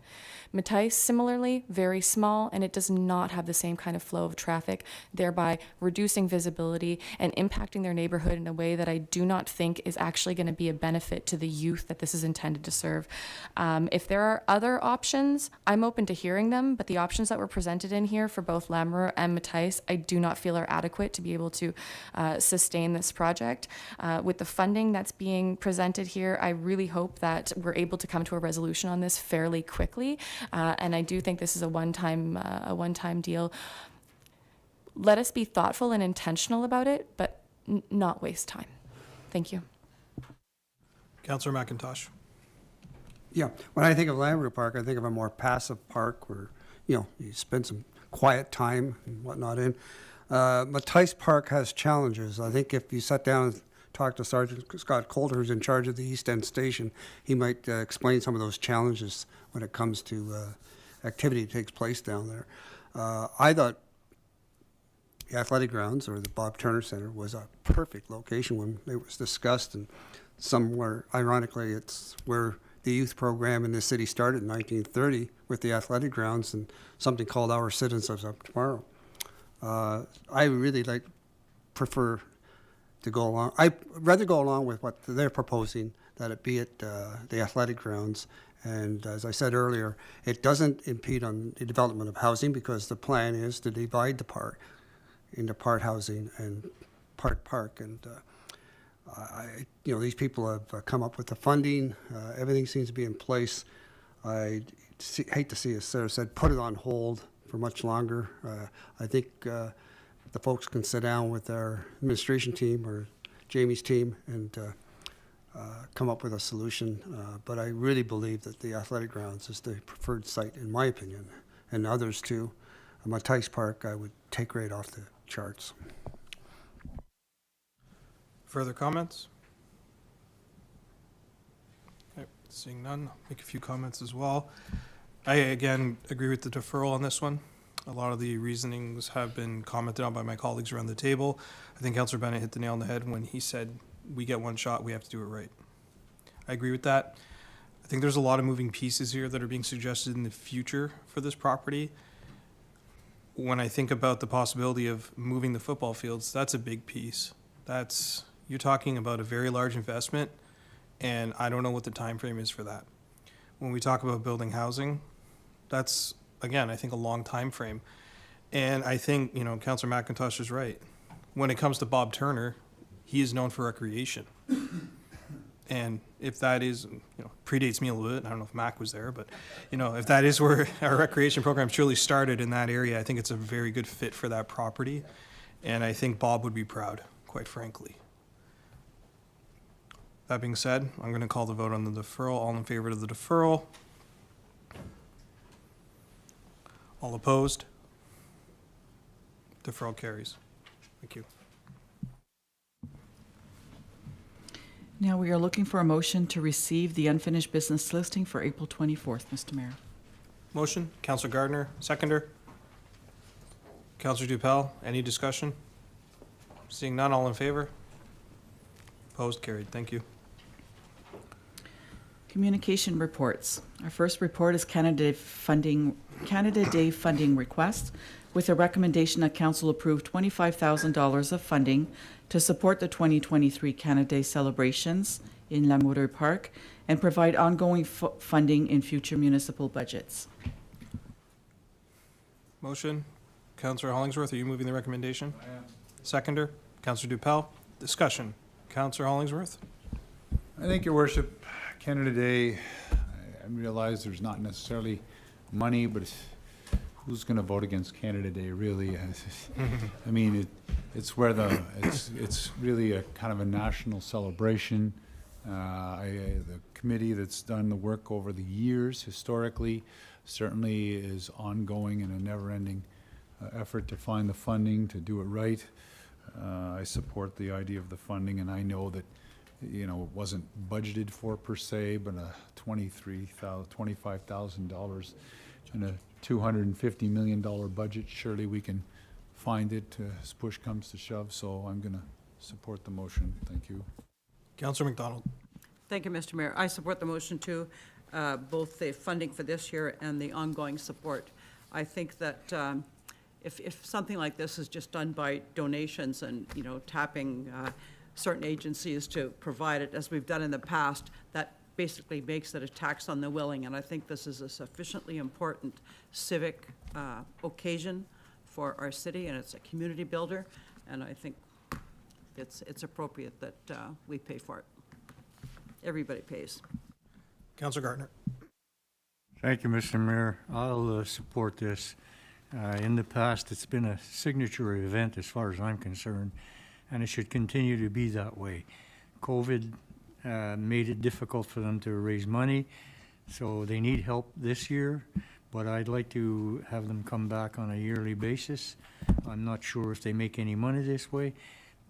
Matisse, similarly, very small, and it does not have the same kind of flow of traffic, thereby reducing visibility and impacting their neighborhood in a way that I do not think is actually going to be a benefit to the youth that this is intended to serve. If there are other options, I'm open to hearing them, but the options that were presented in here for both Lamoureux and Matisse, I do not feel are adequate to be able to sustain this project. With the funding that's being presented here, I really hope that we're able to come to a resolution on this fairly quickly. And I do think this is a one-time deal. Let us be thoughtful and intentional about it, but not waste time. Thank you. Councillor McIntosh. Yeah, when I think of Lamoureux Park, I think of a more passive park where, you spend some quiet time and whatnot in. Matisse Park has challenges. I think if you sat down and talk to Sergeant Scott Coulter, who's in charge of the East End Station. He might explain some of those challenges when it comes to activity that takes place down there. I thought the athletic grounds, or the Bob Turner Center, was a perfect location when it was discussed, and somewhere, ironically, it's where the youth program in this city started in 1930 with the athletic grounds and something called Our Citizens of Tomorrow. I really prefer to go along. I'd rather go along with what they're proposing, that it be at the athletic grounds. And as I said earlier, it doesn't impede on the development of housing, because the plan is to divide the park into part housing and part park. And these people have come up with the funding. Everything seems to be in place. I hate to see, as Sarah said, put it on hold for much longer. I think the folks can sit down with our administration team or Jamie's team and come up with a solution. But I really believe that the athletic grounds is the preferred site, in my opinion, and others too. Mattice Park, I would take right off the charts. Further comments? Okay, seeing none, I'll make a few comments as well. I, again, agree with the deferral on this one. A lot of the reasonings have been commented on by my colleagues around the table. I think Councillor Bennett hit the nail on the head when he said, we get one shot, we have to do it right. I agree with that. I think there's a lot of moving pieces here that are being suggested in the future for this property. When I think about the possibility of moving the football fields, that's a big piece. You're talking about a very large investment, and I don't know what the time frame is for that. When we talk about building housing, that's, again, I think a long time frame. And I think, Councillor McIntosh is right. When it comes to Bob Turner, he is known for recreation. And if that is, predates me a little bit, I don't know if Mac was there, but, if that is where our recreation program truly started in that area, I think it's a very good fit for that property. And I think Bob would be proud, quite frankly. That being said, I'm going to call the vote on the deferral. All in favor of the deferral? All opposed? Deferral carries. Thank you. Now we are looking for a motion to receive the unfinished business listing for April 24th, Mr. Mayor. Motion, Councillor Gardner, seconder. Councillor Dupel, any discussion? Seeing none, all in favor? Opposed, carried. Thank you. Communication reports. Our first report is Canada Day funding request, with a recommendation that Council approve $25,000 of funding to support the 2023 Canada Day celebrations in Lamoureux Park and provide ongoing funding in future municipal budgets. Motion, Councillor Hollingsworth, are you moving the recommendation? I am. Seconder, Councillor Dupel. Discussion, Councillor Hollingsworth. I think, Your Worship, Canada Day, I realize there's not necessarily money, but who's going to vote against Canada Day, really? I mean, it's where it's really a kind of a national celebration. The committee that's done the work over the years, historically, certainly is ongoing in a never-ending effort to find the funding to do it right. I support the idea of the funding, and I know that it wasn't budgeted for per se, but $25,000 in a $250 million budget. Surely we can find it as push comes to shove. So I'm going to support the motion. Thank you. Councillor McDonald. Thank you, Mr. Mayor. I support the motion too, both the funding for this year and the ongoing support. I think that if something like this is just done by donations and, tapping certain agencies to provide it, as we've done in the past, that basically makes it a tax on the willing. And I think this is a sufficiently important civic occasion for our city, and it's a community builder. And I think it's appropriate that we pay for it. Everybody pays. Councillor Gardner. Thank you, Mr. Mayor. I'll support this. In the past, it's been a signature event as far as I'm concerned, and it should continue to be that way. COVID made it difficult for them to raise money, so they need help this year, but I'd like to have them come back on a yearly basis. I'm not sure if they make any money this way,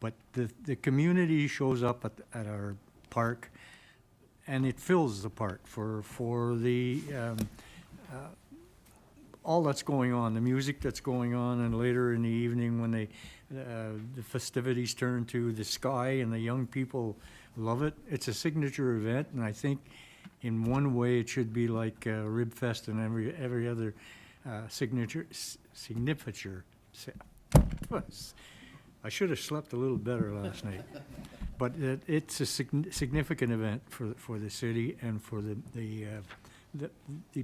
But the community shows up at our park, and it fills the park for the, all that's going on, the music that's going on, and later in the evening when the festivities turn to the sky and the young people love it. It's a signature event, and I think in one way it should be like Rib Fest and every other significature. I should have slept a little better last night. But it's a significant event for the city and for the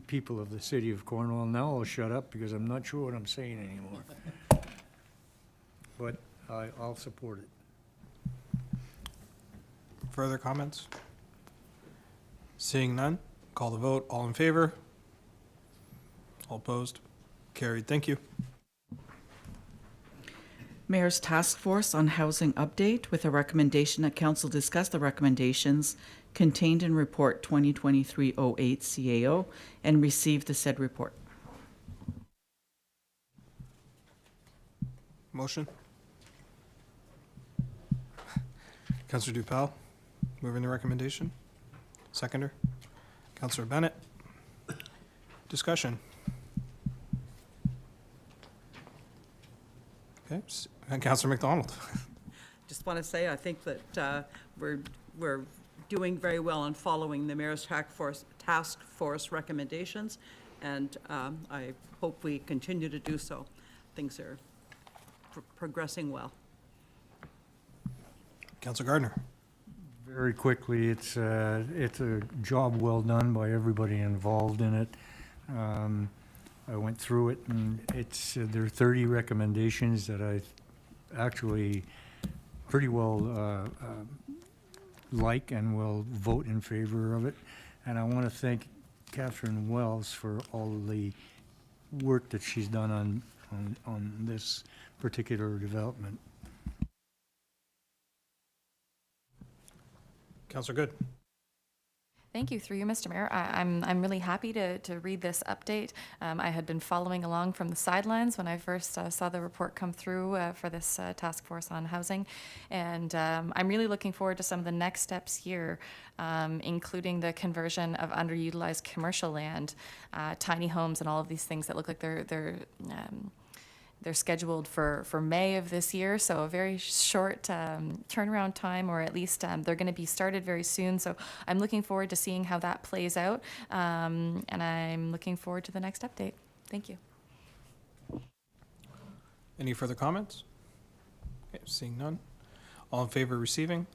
people of the city of Cornwall. Now I'll shut up because I'm not sure what I'm saying anymore. But I'll support it. Further comments? Seeing none, call the vote. All in favor? All opposed? Carried. Thank you. Mayor's Task Force on Housing update with a recommendation that council discuss the recommendations contained in Report 2023-08 CAO and receive the said report. Motion? Councillor Dupel, moving the recommendation. Seconder? Councillor Bennett. Discussion? Okay, and Councillor McDonald. Just want to say, I think that we're doing very well on following the Mayor's Task Force recommendations, and I hope we continue to do so. Things are progressing well. Councillor Gardner. Very quickly, it's a job well done by everybody involved in it. I went through it, and there are 30 recommendations that I actually pretty well like and will vote in favor of it. And I want to thank Catherine Wells for all the work that she's done on this particular development. Councillor Good. Thank you. Through you, Mr. Mayor. I'm really happy to read this update. I had been following along from the sidelines when I first saw the report come through for this task force on housing, and I'm really looking forward to some of the next steps here, including the conversion of underutilized commercial land, tiny homes, and all of these things that look like they're scheduled for May of this year, so a very short turnaround time, or at least they're going to be started very soon. So I'm looking forward to seeing how that plays out, and I'm looking forward to the next update. Thank you. Any further comments? Okay, seeing none. All in favor of receiving?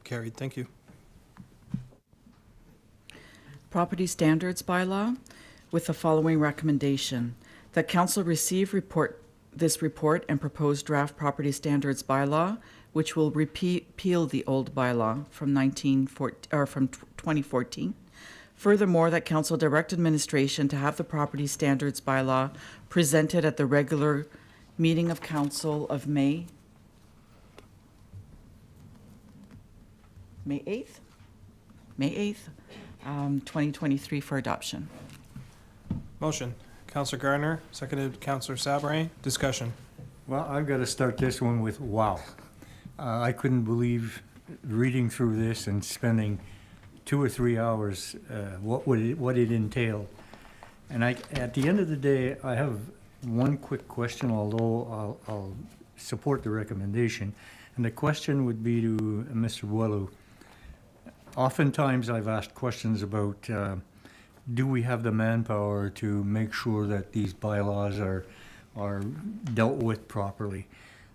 Carried. Thank you. Property Standards Bylaw with the following recommendation. That council receive this report and proposed draft property standards bylaw, which will repeal the old bylaw from 2014. Furthermore, that council direct administration to have the property standards bylaw presented at the regular meeting of council of May 8th, 2023 for adoption. Motion. Councillor Gardner, seconded Councillor Sabray. Discussion. Well, I've got to start this one with wow. I couldn't believe reading through this and spending 2 or 3 hours, what it entailed. And at the end of the day, I have one quick question, although I'll support the recommendation. And the question would be to Mr. Boileau. Oftentimes I've asked questions about do we have the manpower to make sure that these bylaws are dealt with properly?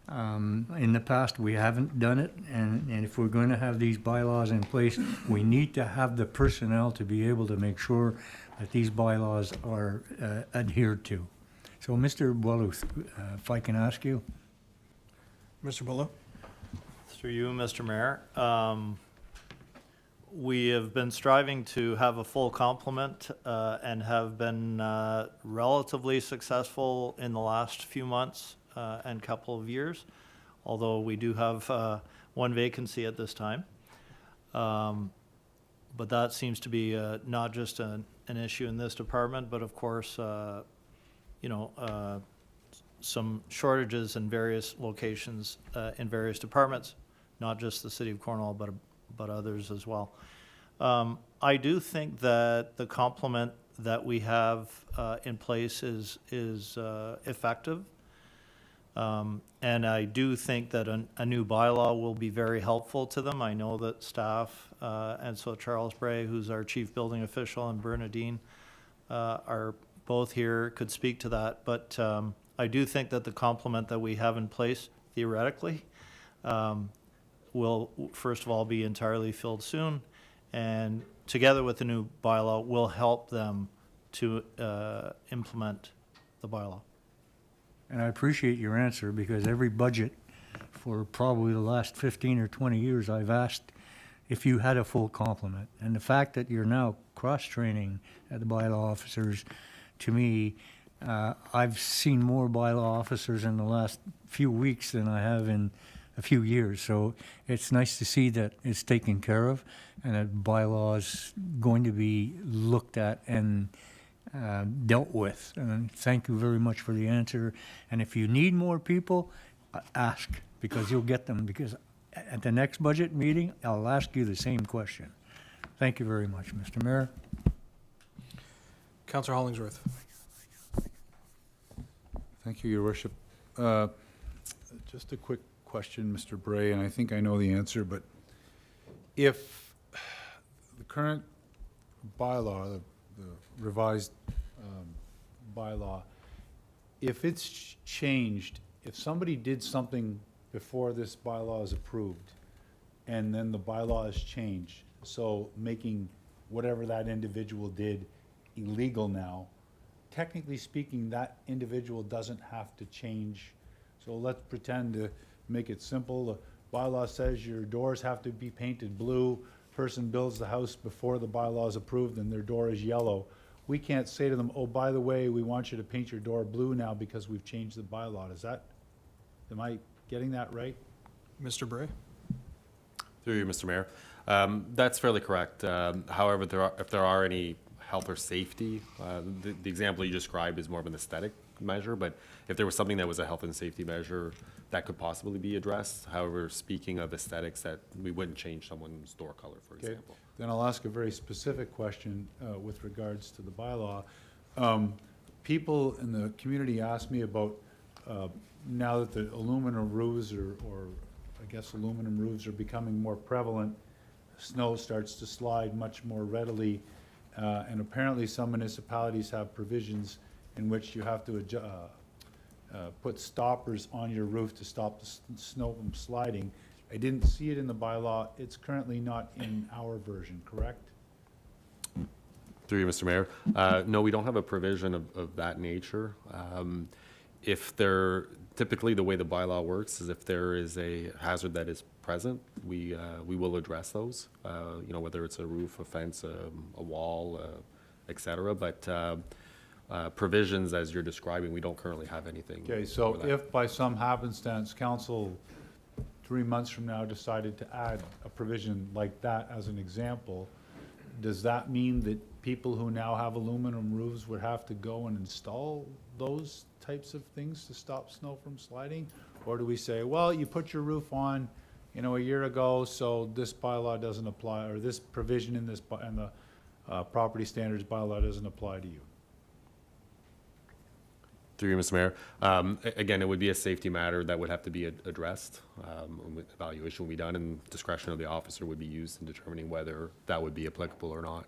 In the past, we haven't done it, and if we're going to have these bylaws in place, we need to have the personnel to be able to make sure that these bylaws are adhered to. So, Mr. Boileau, if I can ask you. Mr. Boileau. Through you, Mr. Mayor. We have been striving to have a full complement and have been relatively successful in the last few months and couple of years, although we do have one vacancy at this time. But that seems to be not just an issue in this department, but of course, some shortages in various locations, in various departments, not just the city of Cornwall, but others as well. I do think that the complement that we have in place is effective. And I do think that a new bylaw will be very helpful to them. I know that staff, and so Charles Bray, who's our chief building official, and Bernadine are both here, could speak to that. But I do think that the complement that we have in place, theoretically, will, first of all, be entirely filled soon. And together with the new bylaw, will help them to implement the bylaw. And I appreciate your answer, because every budget for probably the last 15 or 20 years, I've asked if you had a full complement. And the fact that you're now cross-training the bylaw officers, to me, I've seen more bylaw officers in the last few weeks than I have in a few years. So it's nice to see that it's taken care of and that bylaws going to be looked at and dealt with. And thank you very much for the answer. And if you need more people, ask, because you'll get them. Because at the next budget meeting, I'll ask you the same question. Thank you very much, Mr. Mayor. Councillor Hollingsworth. Thank you, Your Worship. Just a quick question, Mr. Bray, and I think I know the answer, but if the current bylaw, the revised bylaw, if it's changed, if somebody did something before this bylaw is approved, and then the bylaw is changed, so making whatever that individual did illegal now, technically speaking, that individual doesn't have to change. So let's pretend, to make it simple, the bylaw says your doors have to be painted blue. Person builds the house before the bylaw is approved and their door is yellow. We can't say to them, oh, by the way, we want you to paint your door blue now because we've changed the bylaw. Am I getting that right? Mr. Bray? Through you, Mr. Mayor. That's fairly correct. However, if there are any health or safety, the example you described is more of an aesthetic measure, but if there was something that was a health and safety measure, that could possibly be addressed. However, speaking of aesthetics, that we wouldn't change someone's door color, for example. Then I'll ask a very specific question with regards to the bylaw. People in the community ask me about, now that the aluminum roofs or I guess aluminum roofs are becoming more prevalent, snow starts to slide much more readily, and apparently some municipalities have provisions in which you have to put stoppers on your roof to stop the snow from sliding. I didn't see it in the bylaw. It's currently not in our version, correct? Through you, Mr. Mayor. No, we don't have a provision of that nature. Typically the way the bylaw works is if there is a hazard that is present, we will address those, whether it's a roof, a fence, a wall, et cetera. But provisions, as you're describing, we don't currently have anything. Okay, so if by some happenstance council 3 months from now decided to add a provision like that as an example, does that mean that people who now have aluminum roofs would have to go and install those types of things to stop snow from sliding? Or do we say, well, you put your roof on, a year ago, so this bylaw doesn't apply, or this provision in this and the property standards bylaw doesn't apply to you? Through you, Mr. Mayor. Again, it would be a safety matter that would have to be addressed. Evaluation will be done, and discretion of the officer would be used in determining whether that would be applicable or not.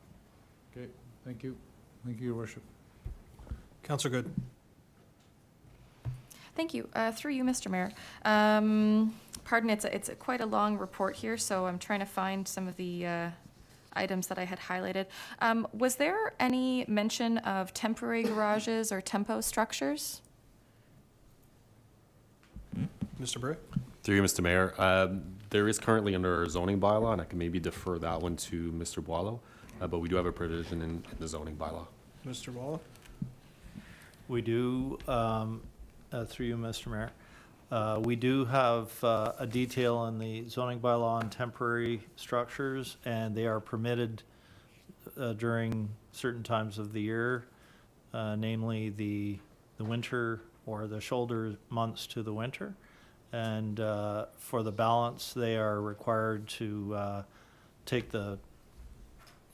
Okay, thank you. Thank you, Your Worship. Councillor Good. Thank you. Through you, Mr. Mayor. Pardon, it's quite a long report here, so I'm trying to find some of the items that I had highlighted. Was there any mention of temporary garages or tempo structures? Mr. Bray? Through you, Mr. Mayor. There is currently under our zoning bylaw, and I can maybe defer that one to Mr. Boileau, but we do have a provision in the zoning bylaw. Mr. Boileau? We do, through you, Mr. Mayor, we do have a detail in the zoning bylaw on temporary structures, and they are permitted during certain times of the year, namely the winter or the shoulder months to the winter. And for the balance, they are required to take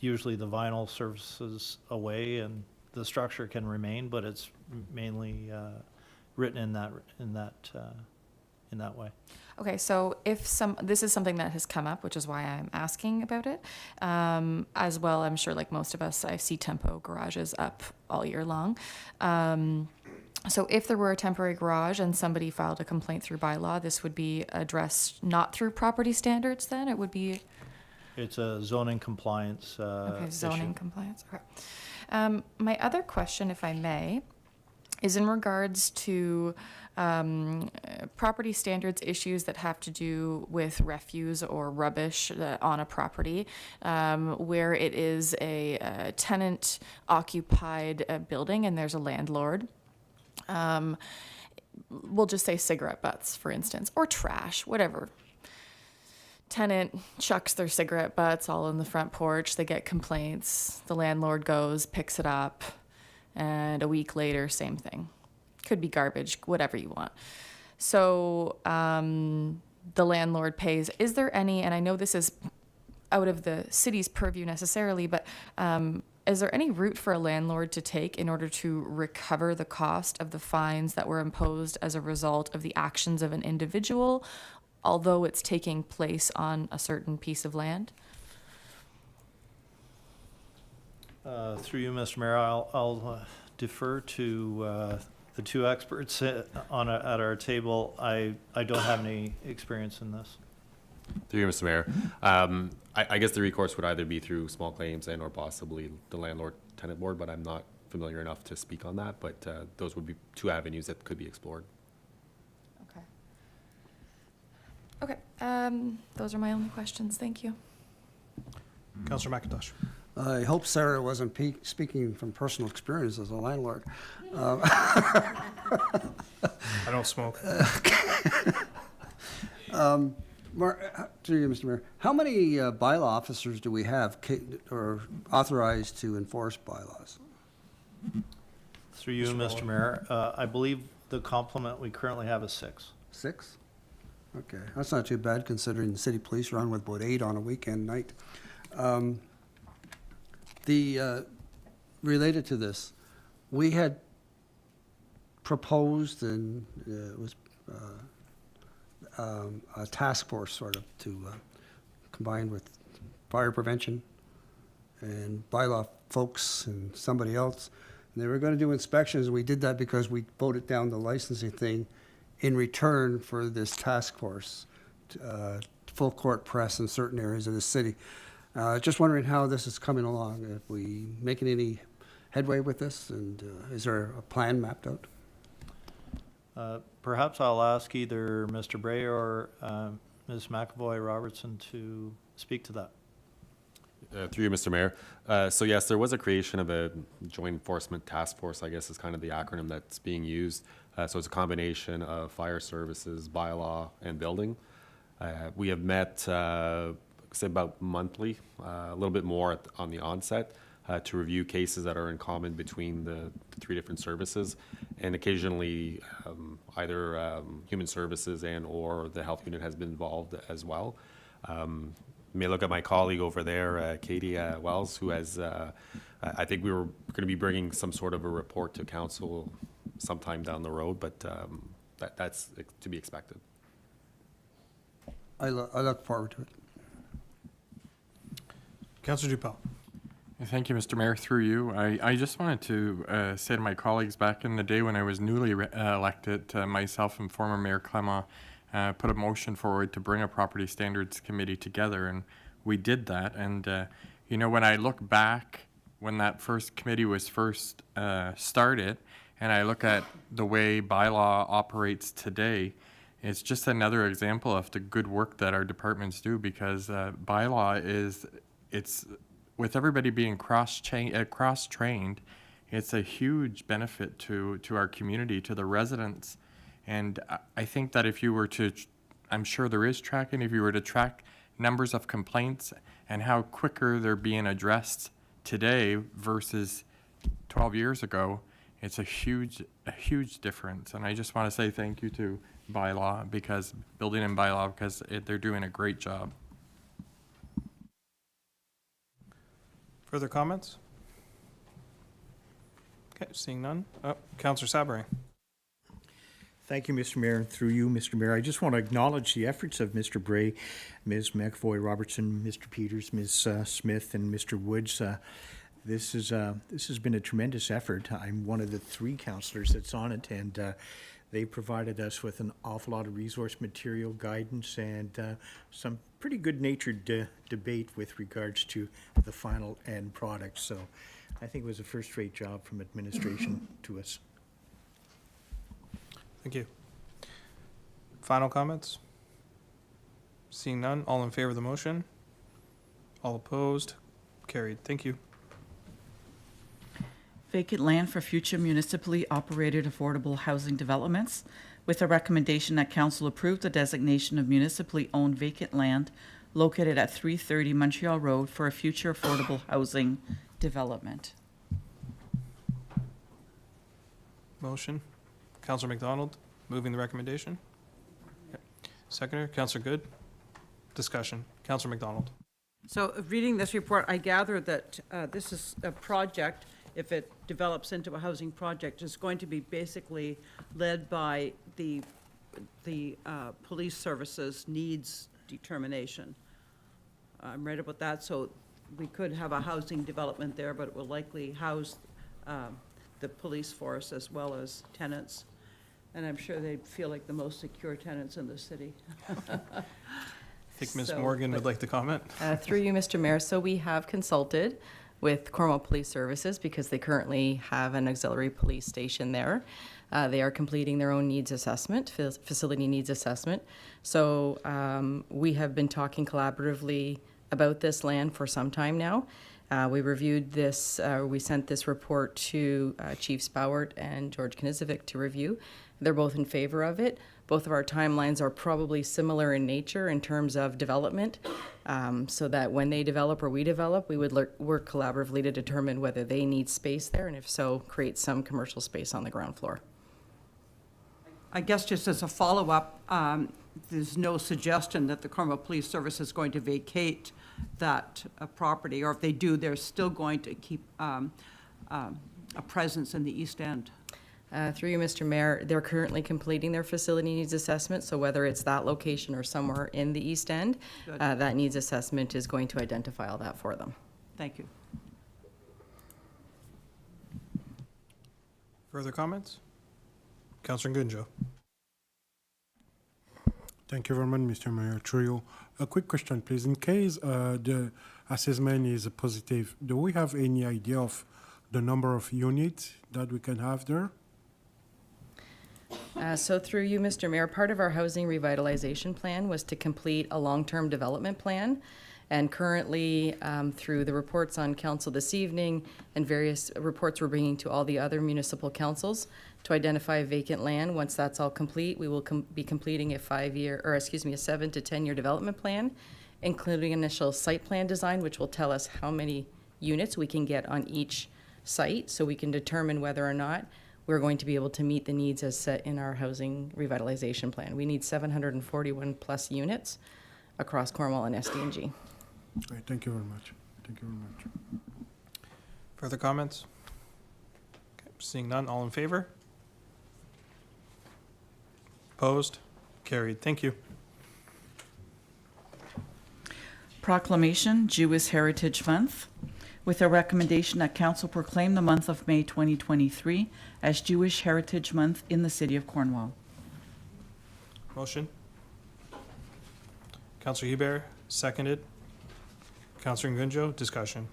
usually the vinyl surfaces away, and the structure can remain, but it's mainly written in that way. Okay, so this is something that has come up, which is why I'm asking about it. As well, I'm sure like most of us, I see tempo garages up all year long. So if there were a temporary garage and somebody filed a complaint through bylaw, this would be addressed not through property standards then? It would be... It's a zoning compliance Okay, zoning issue. compliance. Okay. My other question, if I may, is in regards to property standards issues that have to do with refuse or rubbish on a property, where it is a tenant-occupied building and there's a landlord. We'll just say cigarette butts, for instance, or trash, whatever. Tenant chucks their cigarette butts all on the front porch. They get complaints. The landlord goes, picks it up, and a week later, same thing. Could be garbage, whatever you want. So the landlord pays. Is there any, and I know this is out of the city's purview necessarily, but is there any route for a landlord to take in order to recover the cost of the fines that were imposed as a result of the actions of an individual, although it's taking place on a certain piece of land? Through you, Mr. Mayor, I'll defer to the two experts at our table. I don't have any experience in this. Through you, Mr. Mayor. I guess the recourse would either be through small claims and or possibly the landlord-tenant board, but I'm not familiar enough to speak on that. But those would be two avenues that could be explored. Okay. Those are my only questions. Thank you. Councillor McIntosh. I hope Sarah wasn't speaking from personal experience as a landlord. I don't smoke. To you, Mr. Mayor, how many bylaw officers do we have or authorized to enforce bylaws? Through you, Mr. Mayor, I believe the complement we currently have is 6. 6? Okay, that's not too bad considering the city police run with about 8 on a weekend night. Related to this, we had proposed and it was a task force sort of to combine with fire prevention and bylaw folks and somebody else. And they were going to do inspections. We did that because we voted down the licensing thing in return for this task force, full court press in certain areas of the city. Just wondering how this is coming along. If we making any headway with this, and is there a plan mapped out? Perhaps I'll ask either Mr. Bray or Ms. McAvoy Robertson to speak to that. Through you, Mr. Mayor. So yes, there was a creation of a joint enforcement task force, I guess is kind of the acronym that's being used. So it's a combination of fire services, bylaw, and building. We have met, say about monthly, a little bit more on the onset, to review cases that are in common between the 3 different services, and occasionally either human services and or the health unit has been involved as well. You may look at my colleague over there, Katie Wells, who has, I think we were going to be bringing some sort of a report to council sometime down the road, but that's to be expected. I look forward to it. Councillor Dupel. Thank you, Mr. Mayor. Through you, I just wanted to say to my colleagues, back in the day when I was newly elected, myself and former Mayor Clement put a motion forward to bring a property standards committee together, and we did that. And you know, when I look back when that first committee was first started, and I look at the way bylaw operates today, it's just another example of the good work that our departments do, because bylaw it's with everybody being cross-trained, it's a huge benefit to our community, to the residents. And I think that if you were to, I'm sure there is tracking, if you were to track numbers of complaints and how quicker they're being addressed today versus 12 years ago, it's a huge difference. And I just want to say thank you to Bylaw, because Building and Bylaw, because they're doing a great job. Further comments? Okay, seeing none. Oh, Councillor Sabri. Thank you, Mr. Mayor. And through you, Mr. Mayor, I just want to acknowledge the efforts of Mr. Bray, Ms. McAvoy Robertson, Mr. Peters, Ms. Smith, and Mr. Woods. This has been a tremendous effort. I'm one of the 3 councillors that's on it, and they provided us with an awful lot of resource material, guidance, and some pretty good-natured debate with regards to the final end product. So I think it was a first-rate job from administration to us. Thank you. Final comments? Seeing none, all in favor of the motion? All opposed? Carried. Thank you. Vacant land for future municipally operated affordable housing developments, with a recommendation that council approve the designation of municipally owned vacant land located at 330 Montreal Road for a future affordable housing development. Motion. Councillor McDonald, moving the recommendation. Okay. Seconder, Councillor Good. Discussion. Councillor McDonald. So reading this report, I gather that this is a project, if it develops into a housing project, is going to be basically led by the police services needs determination. I'm right about that, so we could have a housing development there, but it will likely house the police force as well as tenants. And I'm sure they'd feel like the most secure tenants in the city. I think Ms. Morgan would like to comment. Through you, Mr. Mayor. So we have consulted with Cornwall Police Services because they currently have an auxiliary police station there. They are completing their own needs assessment, facility needs assessment. So we have been talking collaboratively about this land for some time now. We reviewed this, we sent this report to Chief Spowart and George Knizovic to review. They're both in favor of it. Both of our timelines are probably similar in nature in terms of development, so that when they develop or we develop, we would work collaboratively to determine whether they need space there, and if so, create some commercial space on the ground floor. I guess just as a follow-up, there's no suggestion that the Cornwall Police Service is going to vacate that property, or if they do, they're still going to keep a presence in the East End. Through you, Mr. Mayor, they're currently completing their facility needs assessment, so whether it's that location or somewhere in the East End, that needs assessment is going to identify all that for them. Thank you. Further comments? Councillor Gunjo. Thank you very much, Mr. Mayor. Trio. A quick question, please. In case the assessment is positive, do we have any idea of the number of units that we can have there? So through you, Mr. Mayor, part of our housing revitalization plan was to complete a long-term development plan. And currently, through the reports on council this evening and various reports we're bringing to all the other municipal councils to identify vacant land, once that's all complete, we will be completing a 7 to 10 year development plan, including initial site plan design, which will tell us how many units we can get on each site, so we can determine whether or not we're going to be able to meet the needs as set in our housing revitalization plan. We need 741 plus units across Cornwall and SDNG. Right, thank you very much. Thank you very much. Further comments? Okay, seeing none, all in favor? Opposed? Carried. Thank you. Proclamation, Jewish Heritage Month, with a recommendation that council proclaim the month of May 2023 as Jewish Heritage Month in the city of Cornwall. Motion. Councillor Hebert, seconded. Councillor Gunjo, discussion.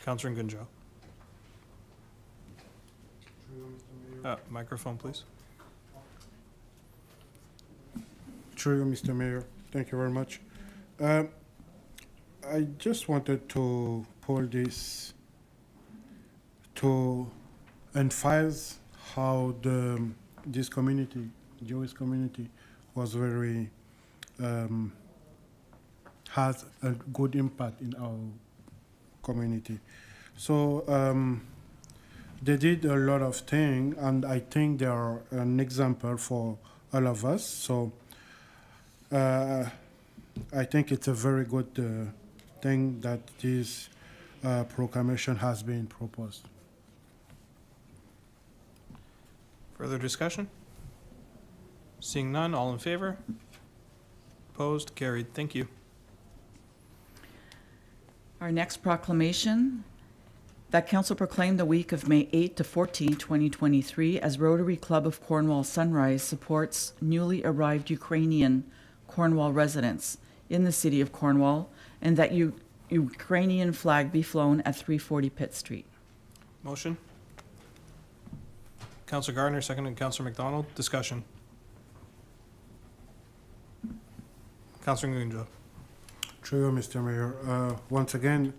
Councillor Gunjo. Microphone, please. True, Mr. Mayor. Thank you very much. I just wanted to pull this to emphasize how this community, Jewish community, was very has a good impact in our community. So they did a lot of things, and I think they are an example for all of us. So I think it's a very good thing that this proclamation has been proposed. Further discussion? Seeing none, all in favor? Opposed? Carried. Thank you. Our next proclamation, that council proclaim the week of May 8 to 14, 2023 as Rotary Club of Cornwall Sunrise supports newly arrived Ukrainian Cornwall residents in the city of Cornwall, and that Ukrainian flag be flown at 340 Pitt Street. Motion? Councillor Gardner, seconded Councillor McDonald. Discussion. Councillor Ngunja. True, Mr. Mayor. Once again,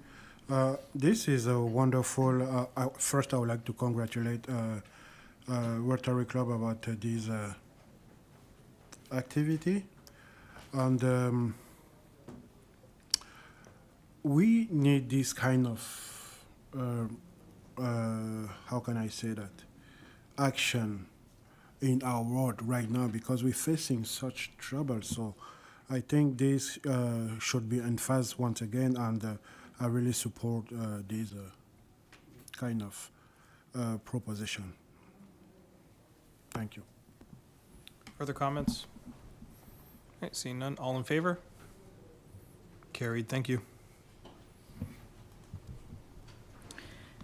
this is a wonderful. First, I would like to congratulate Rotary Club about this activity, and we need this kind of how can I say that, action in our world right now, because we're facing such trouble. So I think this should be emphasized once again, and I really support this kind of proposition. Thank you. Further comments? All right, seeing none, all in favor? Carried. Thank you.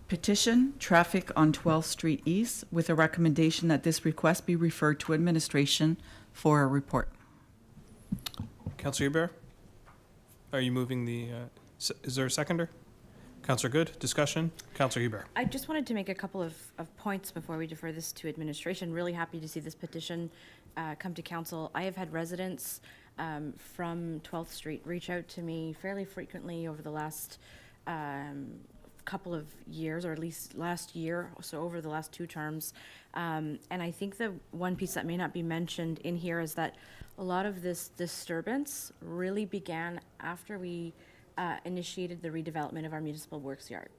Petition, traffic on 12th Street East, with a recommendation that this request be referred to administration for a report. Councillor Hubert? Are you moving the, is there a seconder? Councillor Good, discussion? Councillor Hubert. I just wanted to make a couple of points before we defer this to administration. Really happy to see this petition come to council. I have had residents from 12th Street reach out to me fairly frequently over the last couple of years, or at least last year, so over the last 2 terms. And I think the one piece that may not be mentioned in here is that a lot of this disturbance really began after we initiated the redevelopment of our municipal works yard.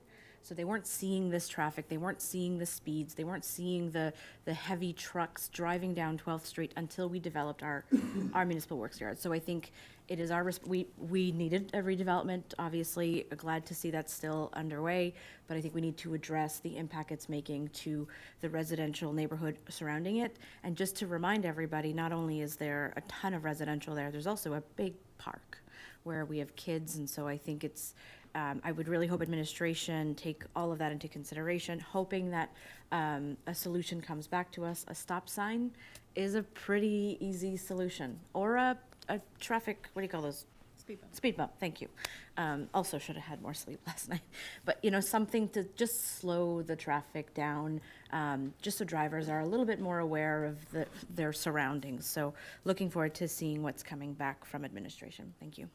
So they weren't seeing this traffic, they weren't seeing the speeds, they weren't seeing the heavy trucks driving down 12th Street until we developed our municipal works yard. So I think it is our, we needed a redevelopment, obviously, glad to see that's still underway, but I think we need to address the impact it's making to the residential neighborhood surrounding it. And just to remind everybody, not only is there a ton of residential there, there's also a big park where we have kids, and so I think it's, I would really hope administration take all of that into consideration, hoping that a solution comes back to us. A stop sign is a pretty easy solution, or a traffic, what do you call those? Speed bump. Speed bump, thank you. Also should have had more sleep last night. But, you know, something to just slow the traffic down, just so drivers are a little bit more aware of their surroundings. So looking forward to seeing what's coming back from administration. Thank you.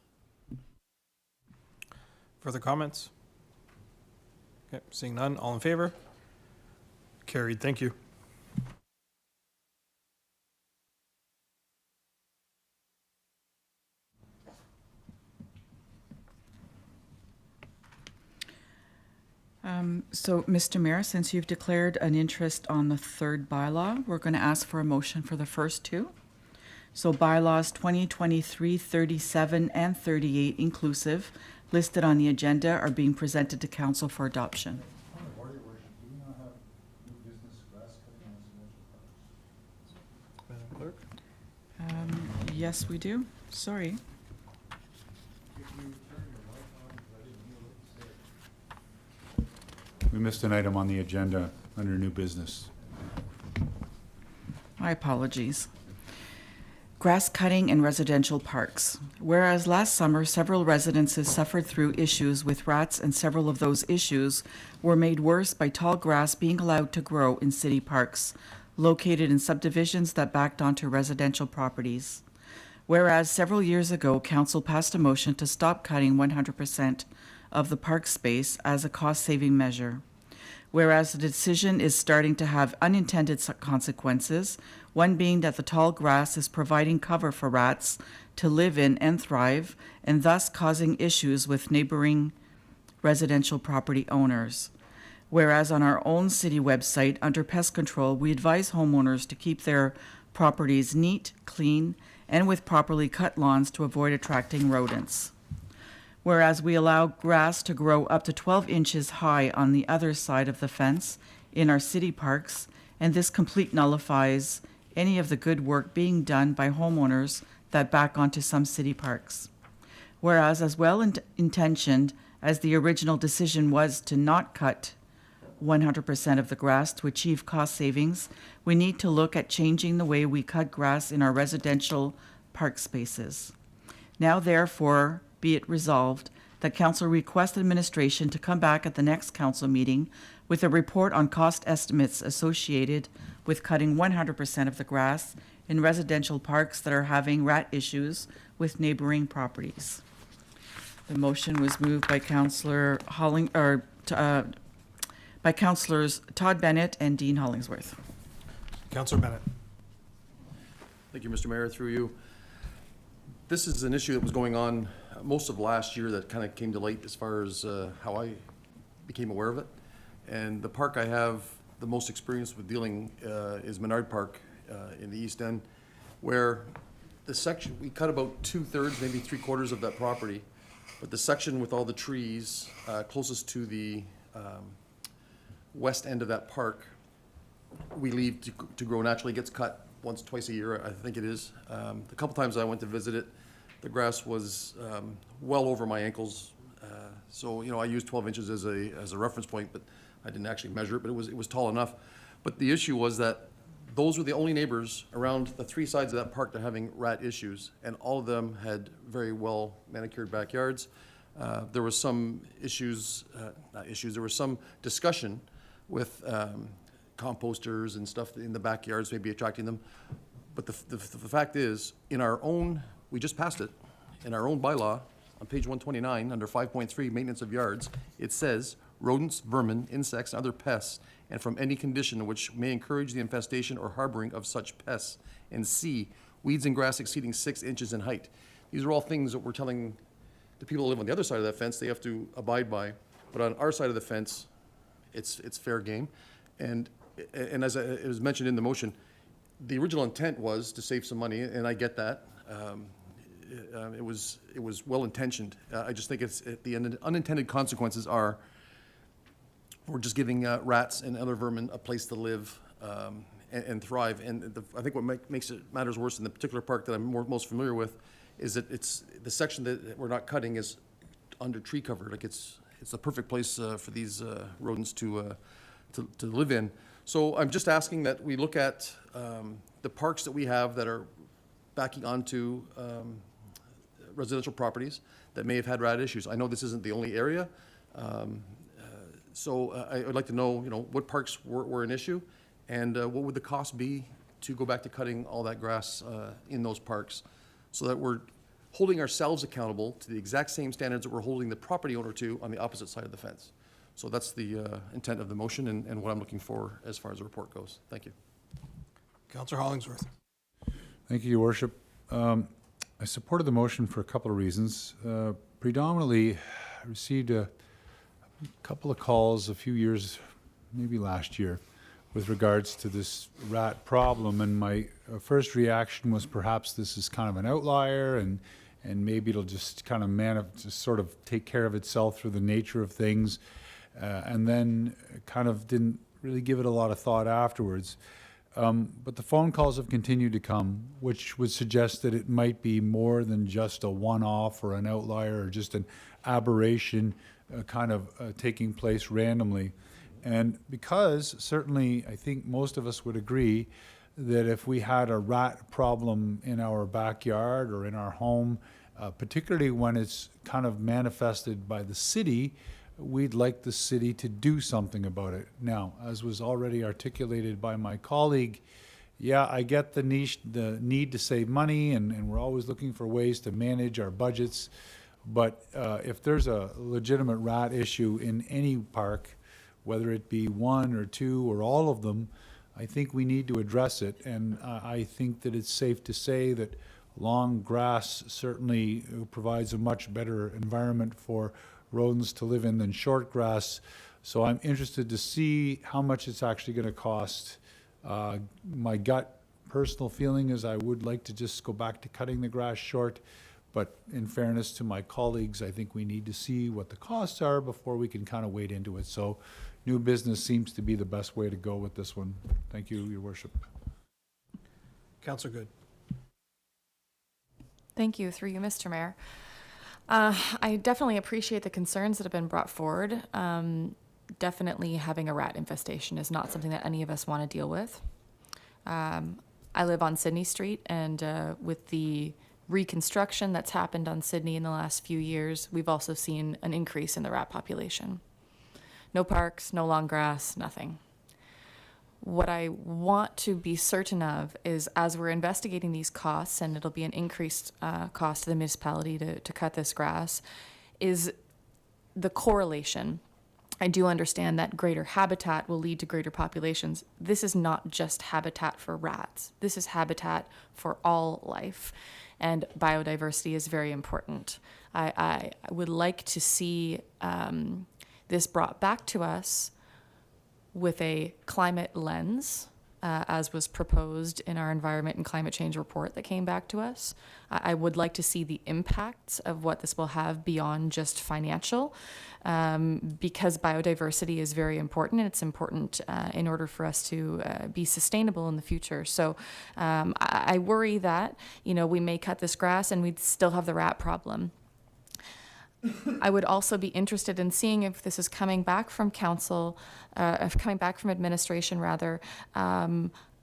Further comments? Okay, seeing none, all in favor? Carried. Thank you. So, Mr. Mayor, since you've declared an interest on the 3rd bylaw, we're going to ask for a motion for the first 2. So bylaws 2023, 37, and 38 inclusive, listed on the agenda, are being presented to council for adoption. Madam Clerk? Yes, we do. Sorry. We missed an item on the agenda under new business. My apologies. Grass cutting in residential parks. Whereas last summer, several residences suffered through issues with rats, and several of those issues were made worse by tall grass being allowed to grow in city parks, located in subdivisions that backed onto residential properties. Whereas several years ago, council passed a motion to stop cutting 100% of the park space as a cost-saving measure. Whereas the decision is starting to have unintended consequences, one being that the tall grass is providing cover for rats to live in and thrive, and thus causing issues with neighboring residential property owners. Whereas on our own city website, under pest control, we advise homeowners to keep their properties neat, clean, and with properly cut lawns to avoid attracting rodents. Whereas we allow grass to grow up to 12 inches high on the other side of the fence in our city parks, and this complete nullifies any of the good work being done by homeowners that back onto some city parks. Whereas, as well intentioned as the original decision was to not cut 100% of the grass to achieve cost savings, we need to look at changing the way we cut grass in our residential park spaces. Now, therefore, be it resolved that Council request administration to come back at the next Council meeting with a report on cost estimates associated with cutting 100% of the grass in residential parks that are having rat issues with neighboring properties. The motion was moved by Councillor by Councillors Todd Bennett and Dean Hollingsworth. Councillor Bennett. Thank you, Mr. Mayor, through you. This is an issue that was going on most of last year that kind of came to light as far as how I became aware of it. And the park I have the most experience with dealing is Menard Park in the East End, where the section, we cut about 2/3, maybe 3/4 of that property, but the section with all the trees closest to the west end of that park, we leave to grow naturally. It gets cut once, twice a year, I think it is. The couple times I went to visit it, the grass was well over my ankles. So, you know, I used 12 inches as a reference point, but I didn't actually measure it, but it was tall enough. But the issue was that those were the only neighbors around the three sides of that park that are having rat issues, and all of them had very well manicured backyards. There was some issues, there was some discussion with composters and stuff in the backyards maybe attracting them. But the fact is, we just passed it, in our own bylaw, on page 129, under 5.3, maintenance of yards, it says, rodents, vermin, insects, and other pests, and from any condition which may encourage the infestation or harboring of such pests. And C, weeds and grass exceeding 6 inches in height. These are all things that we're telling the people who live on the other side of that fence they have to abide by. But on our side of the fence, it's fair game. And as it was mentioned in the motion, the original intent was to save some money, and I get that. It was well intentioned. I just think the unintended consequences are we're just giving rats and other vermin a place to live and thrive. And I think what makes it matters worse in the particular park that I'm most familiar with is that it's the section that we're not cutting is under tree cover. Like it's the perfect place for these rodents to live in. So I'm just asking that we look at the parks that we have that are backing onto residential properties that may have had rat issues. I know this isn't the only area. So I would like to know, what parks were an issue, and what would the cost be to go back to cutting all that grass in those parks, so that we're holding ourselves accountable to the exact same standards that we're holding the property owner to on the opposite side of the fence. So that's the intent of the motion and what I'm looking for as far as the report goes. Thank you. Councillor Hollingsworth. Thank you, Your Worship. I supported the motion for a couple of reasons. Predominantly, I received a couple of calls a few years, maybe last year, with regards to this rat problem, and my first reaction was perhaps this is kind of an outlier, and maybe it'll just kind of just sort of take care of itself through the nature of things, and then kind of didn't really give it a lot of thought afterwards. But the phone calls have continued to come, which would suggest that it might be more than just a one-off or an outlier or just an aberration kind of taking place randomly. And because certainly I think most of us would agree that if we had a rat problem in our backyard or in our home, particularly when it's kind of manifested by the city, we'd like the city to do something about it. Now, as was already articulated by my colleague, yeah, I get the need to save money, and we're always looking for ways to manage our budgets. But if there's a legitimate rat issue in any park, whether it be one or two or all of them, I think we need to address it. And I think that it's safe to say that long grass certainly provides a much better environment for rodents to live in than short grass. So I'm interested to see how much it's actually going to cost. My gut personal feeling is I would like to just go back to cutting the grass short, but in fairness to my colleagues, I think we need to see what the costs are before we can kind of wade into it. So new business seems to be the best way to go with this one. Thank you, Your Worship. Councillor Good. Thank you, through you, Mr. Mayor. I definitely appreciate the concerns that have been brought forward. Definitely having a rat infestation is not something that any of us want to deal with. I live on Sydney Street, and with the reconstruction that's happened on Sydney in the last few years, we've also seen an increase in the rat population. No parks, no long grass, nothing. What I want to be certain of is, as we're investigating these costs, and it'll be an increased cost to the municipality to cut this grass, is the correlation. I do understand that greater habitat will lead to greater populations. This is not just habitat for rats. This is habitat for all life, and biodiversity is very important. I would like to see this brought back to us with a climate lens, as was proposed in our environment and climate change report that came back to us. I would like to see the impacts of what this will have beyond just financial, because biodiversity is very important, and it's important in order for us to be sustainable in the future. So I worry that, we may cut this grass and we'd still have the rat problem. I would also be interested in seeing if this is coming back from council, coming back from administration rather,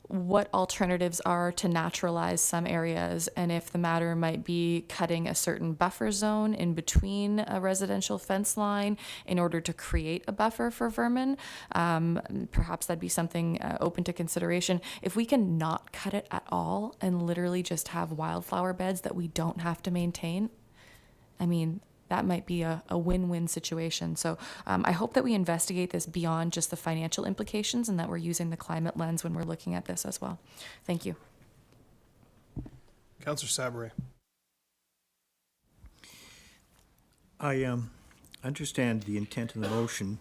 what alternatives are to naturalize some areas, and if the matter might be cutting a certain buffer zone in between a residential fence line in order to create a buffer for vermin. Perhaps that'd be something open to consideration. If we can not cut it at all and literally just have wildflower beds that we don't have to maintain, that might be a win-win situation. So I hope that we investigate this beyond just the financial implications, and that we're using the climate lens when we're looking at this as well. Thank you. Councillor Sabouret. I understand the intent of the motion,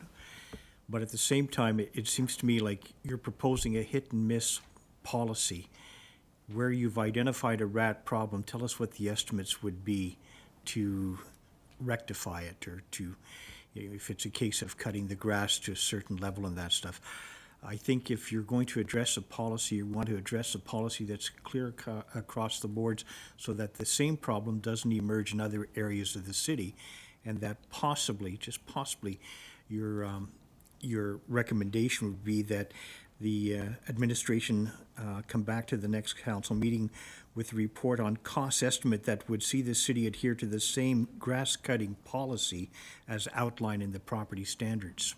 but at the same time, it seems to me like you're proposing a hit-and-miss policy where you've identified a rat problem. Tell us what the estimates would be to rectify it, or to, if it's a case of cutting the grass to a certain level and that stuff. I think if you're going to address a policy, you want to address a policy that's clear across the boards, so that the same problem doesn't emerge in other areas of the city, and that possibly, just possibly, your recommendation would be that the administration come back to the next council meeting with a report on cost estimate that would see the city adhere to the same grass cutting policy as outlined in the property standards.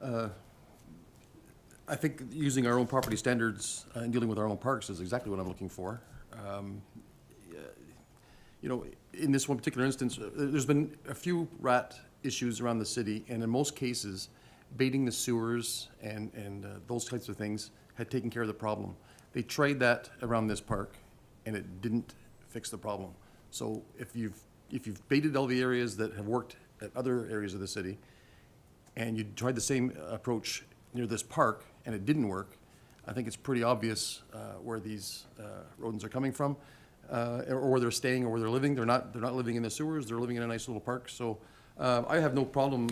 I think using our own property standards and dealing with our own parks is exactly what I'm looking for. In this one particular instance, there's been a few rat issues around the city, and in most cases, baiting the sewers and those types of things had taken care of the problem. They tried that around this park, and it didn't fix the problem. So if you've baited all the areas that have worked at other areas of the city, and you tried the same approach near this park, and it didn't work, I think it's pretty obvious where these rodents are coming from, or where they're staying, or where they're living. They're not living in the sewers. They're living in a nice little park. So I have no problem.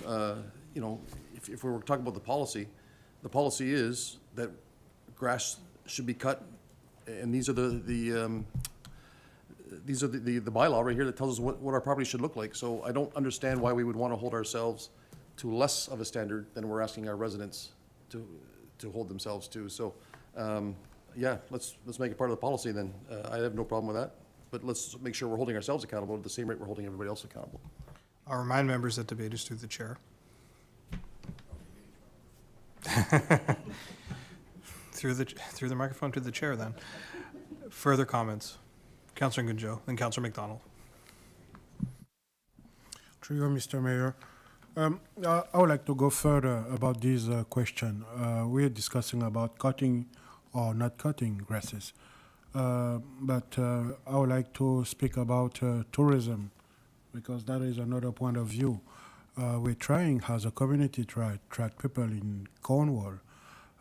If we were talking about the policy is that grass should be cut, and these are the bylaw right here that tells us what our property should look like. So I don't understand why we would want to hold ourselves to less of a standard than we're asking our residents to hold themselves to. So, yeah, let's make it part of the policy then. I have no problem with that, but let's make sure we're holding ourselves accountable at the same rate we're holding everybody else accountable. I'll remind members that debate is through the chair. Through the microphone to the chair then. Further comments? Councillor Gunjo, then Councillor McDonald. Through you, Mr. Mayor. I would like to go further about this question. We're discussing about cutting or not cutting grasses. But I would like to speak about tourism, because that is another point of view. We're trying as a community to attract people in Cornwall.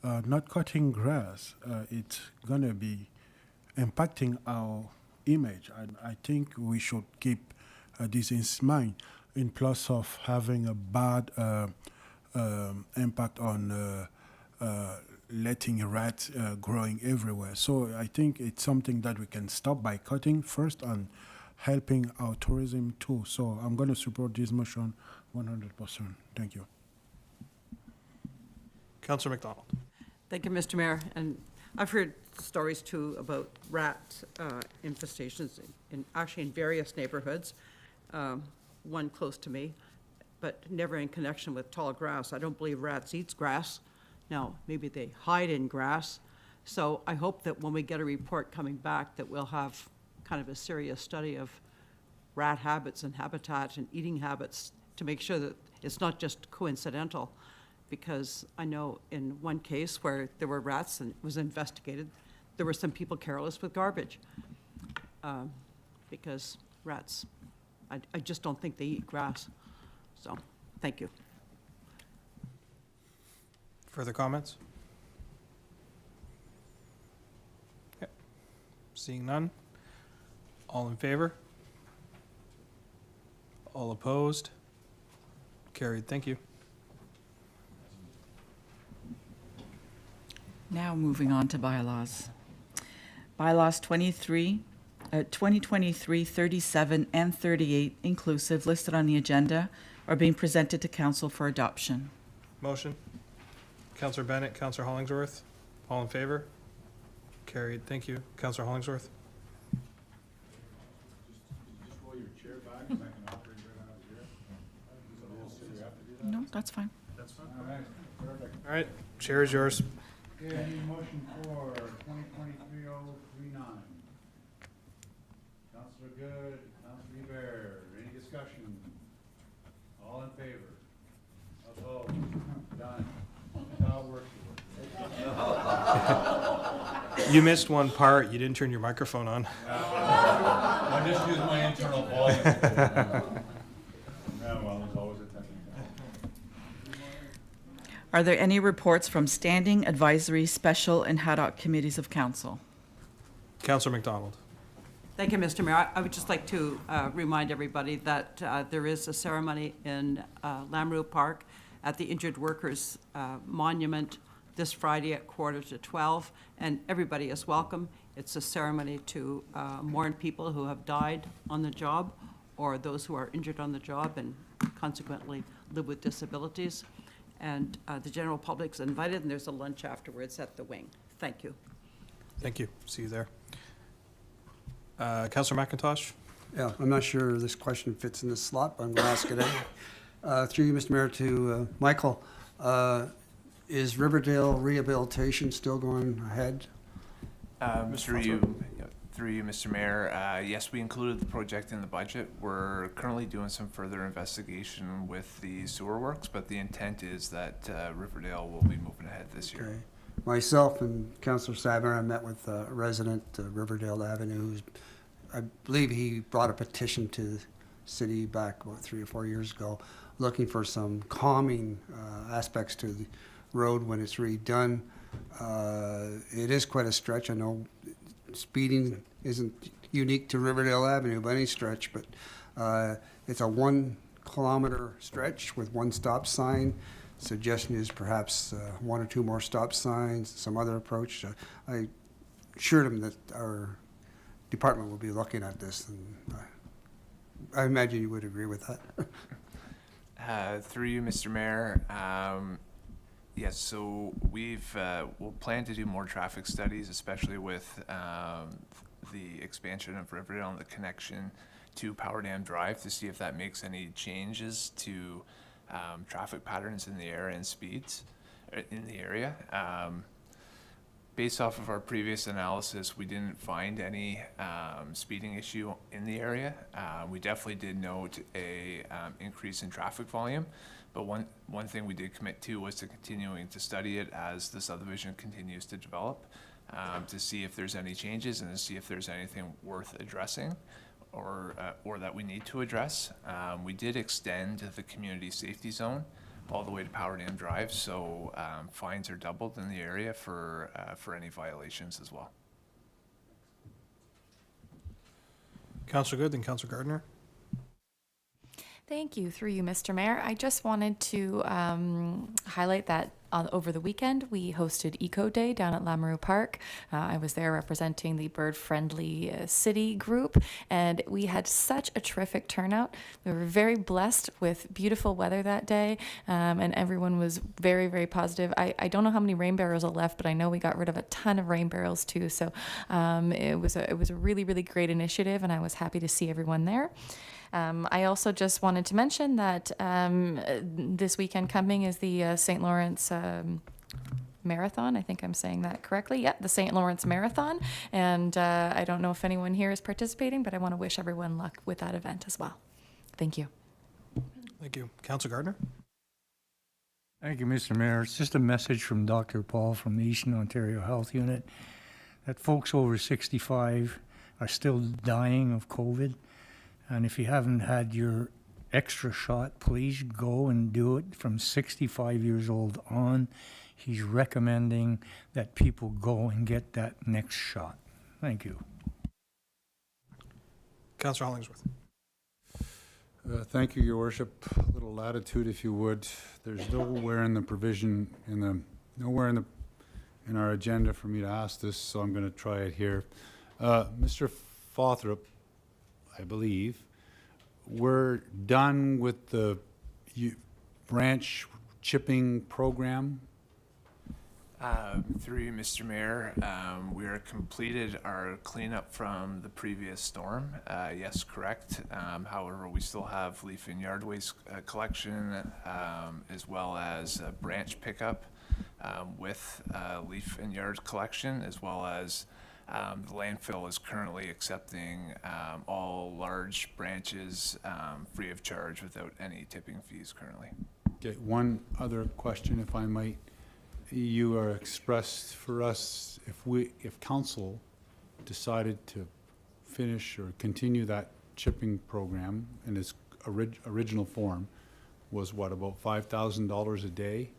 Not cutting grass, it's going to be impacting our image. And I think we should keep this in mind, in plus of having a bad impact on letting rats growing everywhere. So I think it's something that we can stop by cutting first and helping our tourism too. So I'm going to support this motion 100%. Thank you. Councillor McDonald. Thank you, Mr. Mayor. And I've heard stories too about rat infestations actually in various neighborhoods. One close to me, but never in connection with tall grass. I don't believe rats eats grass. Now, maybe they hide in grass. So I hope that when we get a report coming back that we'll have kind of a serious study of rat habits and habitat and eating habits to make sure that it's not just coincidental. Because I know in one case where there were rats and it was investigated, there were some people careless with garbage. Because rats, I just don't think they eat grass. So, thank you. Further comments? Yep. Seeing none. All in favor? All opposed? Carried. Thank you. Now moving on to bylaws. Bylaws 2023, 37, and 38 inclusive listed on the agenda are being presented to council for adoption. Motion. Councillor Bennett, Councillor Hollingsworth. All in favor? Carried. Thank you. Councillor Hollingsworth. No, that's fine. That's fine. All right. Perfect. All right. Chair is yours. Okay, I need a motion for 2023-039. Councillor Good, Councillor Hebert, any discussion? All in favor? Opposed? Done. That's how it works. You missed one part. You didn't turn your microphone on. I just used my internal volume. Yeah, well, there's always a technical. Are there any reports from standing, advisory, special, and ad hoc committees of council? Councillor McDonald. Thank you, Mr. Mayor. I would just like to remind everybody that there is a ceremony in Lamrou Park at the Injured Workers Monument this Friday at 11:45, and everybody is welcome. It's a ceremony to mourn people who have died on the job or those who are injured on the job and consequently live with disabilities. And the general public's invited, and there's a lunch afterwards at the wing. Thank you. Thank you. See you there. Councillor McIntosh. Yeah, I'm not sure this question fits in this slot, but I'm going to ask it anyway. Through you, Mr. Mayor, to Michael. Is Riverdale rehabilitation still going ahead? Through you, Mr. Mayor, yes, we included the project in the budget. We're currently doing some further investigation with the sewer works, but the intent is that Riverdale will be moving ahead this year. Okay. Myself and Councillor Saber, I met with a resident of Riverdale Avenue, who's, I believe he brought a petition to the city back about 3 or 4 years ago, looking for some calming aspects to the road when it's redone. It is quite a stretch. I know speeding isn't unique to Riverdale Avenue by any stretch, but it's a 1 kilometer stretch with 1 stop sign. Suggestion is perhaps 1 or 2 more stop signs, some other approach. I assured him that our department will be looking at this, and I imagine you would agree with that. Through you, Mr. Mayor, yes, so we'll plan to do more traffic studies, especially with the expansion of Riverdale and the connection to Power Dam Drive, to see if that makes any changes to traffic patterns in the area and speeds in the area. Based off of our previous analysis, we didn't find any speeding issue in the area. We definitely did note a increase in traffic volume, but one thing we did commit to was to continuing to study it as the subdivision continues to develop. to see if there's any changes and to see if there's anything worth addressing or that we need to address. We did extend the community safety zone all the way to Power Dam Drive, so fines are doubled in the area for any violations as well. Councillor Good, then Councillor Gardner. Thank you. Through you, Mr. Mayor. I just wanted to highlight that over the weekend, we hosted Eco Day down at Lamoureux Park. I was there representing the Bird Friendly City group, and we had such a terrific turnout. We were very blessed with beautiful weather that day, and everyone was very, very positive. I don't know how many rain barrels are left, but I know we got rid of a ton of rain barrels too. So it was a really, really great initiative, and I was happy to see everyone there. I also just wanted to mention that this weekend coming is the St. Lawrence Marathon. I think I'm saying that correctly. Yeah, the St. Lawrence Marathon. And I don't know if anyone here is participating, but I want to wish everyone luck with that event as well. Thank you. Thank you. Councillor Gardner. Thank you, Mr. Mayor. It's just a message from Dr. Paul from the Eastern Ontario Health Unit that folks over 65 are still dying of COVID. And if you haven't had your extra shot, please go and do it from 65 years old on. He's recommending that people go and get that next shot. Thank you. Councillor Hollingsworth. Thank you, Your Worship. A little latitude, if you would. There's nowhere in the provision, nowhere in our agenda for me to ask this, so I'm going to try it here. Mr. Fothrop, I believe, we're done with the branch chipping program. Through you, Mr. Mayor, we are completed our cleanup from the previous storm. Yes, correct. However, we still have leaf and yard waste collection, as well as branch pickup with leaf and yard collection, as well as the landfill is currently accepting all large branches free of charge without any tipping fees currently. Okay, one other question, if I might. You are expressed for us, if council decided to finish or continue that chipping program in its original form, was what, about $5,000 a day?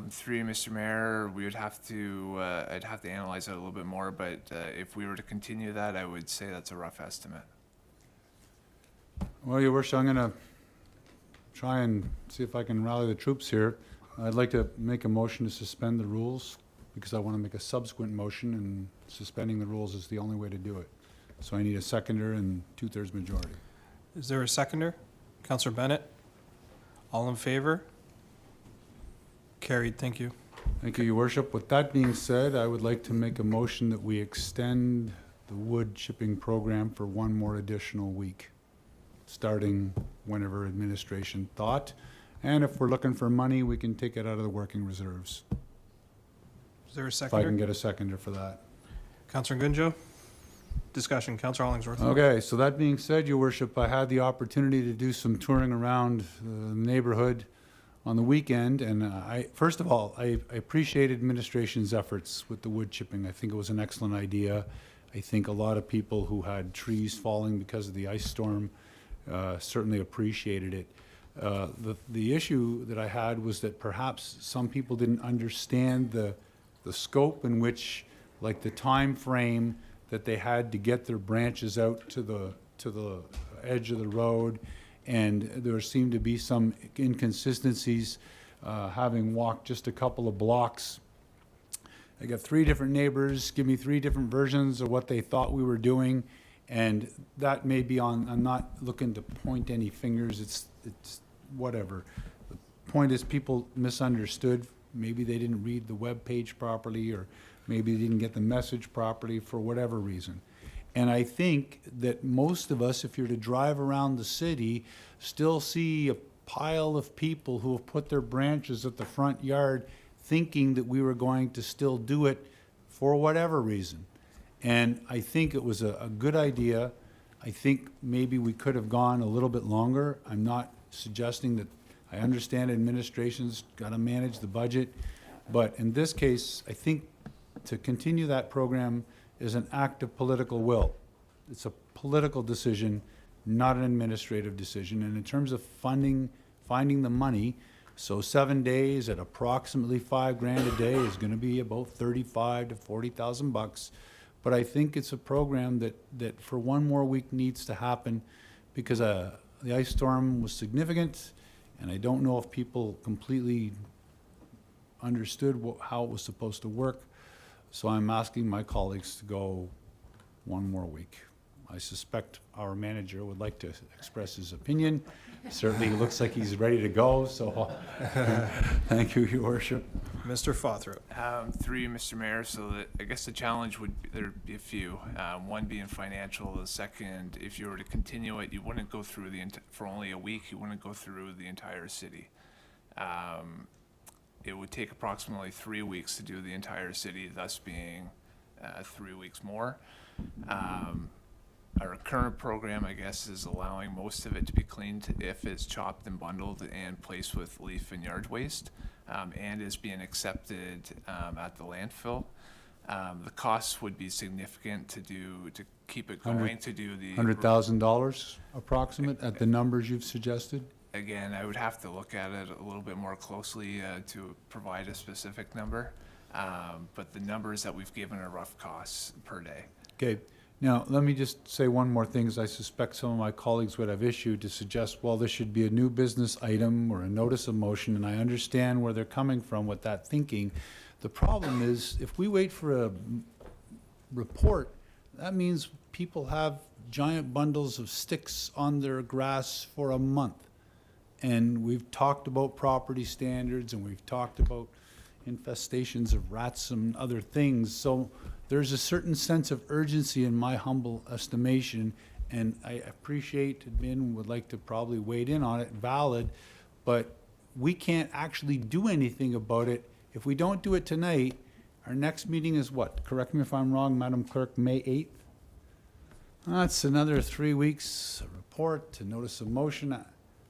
Through you, Mr. Mayor, we would have to, I'd have to analyze it a little bit more, but if we were to continue that, I would say that's a rough estimate. Well, Your Worship, I'm going to try and see if I can rally the troops here. I'd like to make a motion to suspend the rules because I want to make a subsequent motion, and suspending the rules is the only way to do it. So I need a seconder and 2/3 majority. Is there a seconder? Councillor Bennett. All in favor? Carried. Thank you. Thank you, Your Worship. With that being said, I would like to make a motion that we extend the wood chipping program for one more additional week, starting whenever administration thought. And if we're looking for money, we can take it out of the working reserves. Is there a If I seconder? can get a seconder for that. Councillor Gunjo. Discussion. Councillor Hollingsworth. Okay, so that being said, Your Worship, I had the opportunity to do some touring around the neighborhood on the weekend, and first of all, I appreciate administration's efforts with the wood chipping. I think it was an excellent idea. I think a lot of people who had trees falling because of the ice storm certainly appreciated it. The issue that I had was that perhaps some people didn't understand the scope in which, like the time frame that they had to get their branches out to the edge of the road, and there seemed to be some inconsistencies. Having walked just a couple of blocks, I got 3 different neighbors give me 3 different versions of what they thought we were doing, and that may be on. I'm not looking to point any fingers. It's whatever. The point is, people misunderstood. Maybe they didn't read the web page properly, or maybe they didn't get the message properly for whatever reason. And I think that most of us, if you're to drive around the city, still see a pile of people who have put their branches at the front yard thinking that we were going to still do it for whatever reason. And I think it was a good idea. I think maybe we could have gone a little bit longer. I'm not suggesting that. I understand administration's got to manage the budget, but in this case, I think to continue that program is an act of political will. It's a political decision, not an administrative decision. And in terms of finding the money, so 7 days at approximately $5,000 a day is going to be about $35,000 to $40,000. But I think it's a program that for one more week needs to happen because the ice storm was significant, and I don't know if people completely understood how it was supposed to work. So I'm asking my colleagues to go one more week. I suspect our manager would like to express his opinion. Certainly, he looks like he's ready to go, so thank you, Your Worship. Mr. Fothrop. Through you, Mr. Mayor, so that, I guess the challenge would be, there'd be a few. One being financial, the second, if you were to continue it, you wouldn't go through for only a week, you wouldn't go through the entire city. It would take approximately 3 weeks to do the entire city, thus being 3 weeks more. Our current program, I guess, is allowing most of it to be cleaned if it's chopped and bundled and placed with leaf and yard waste, and is being accepted at the landfill. The costs would be significant to keep it going, to do the $100,000 approximate at the numbers you've suggested? Again, I would have to look at it a little bit more closely to provide a specific number, but the numbers that we've given are rough costs per day. Okay. Now, let me just say one more thing, as I suspect some of my colleagues would have issued to suggest, well, this should be a new business item or a notice of motion, and I understand where they're coming from with that thinking. The problem is, if we wait for a report, that means people have giant bundles of sticks on their grass for a month. And we've talked about property standards, and we've talked about infestations of rats and other things. So there's a certain sense of urgency in my humble estimation, and I appreciate admin would like to probably weigh in on it, valid, but we can't actually do anything about it. If we don't do it tonight, our next meeting is what? Correct me if I'm wrong, Madam Clerk, May 8th? That's another 3 weeks, a report, a notice of motion.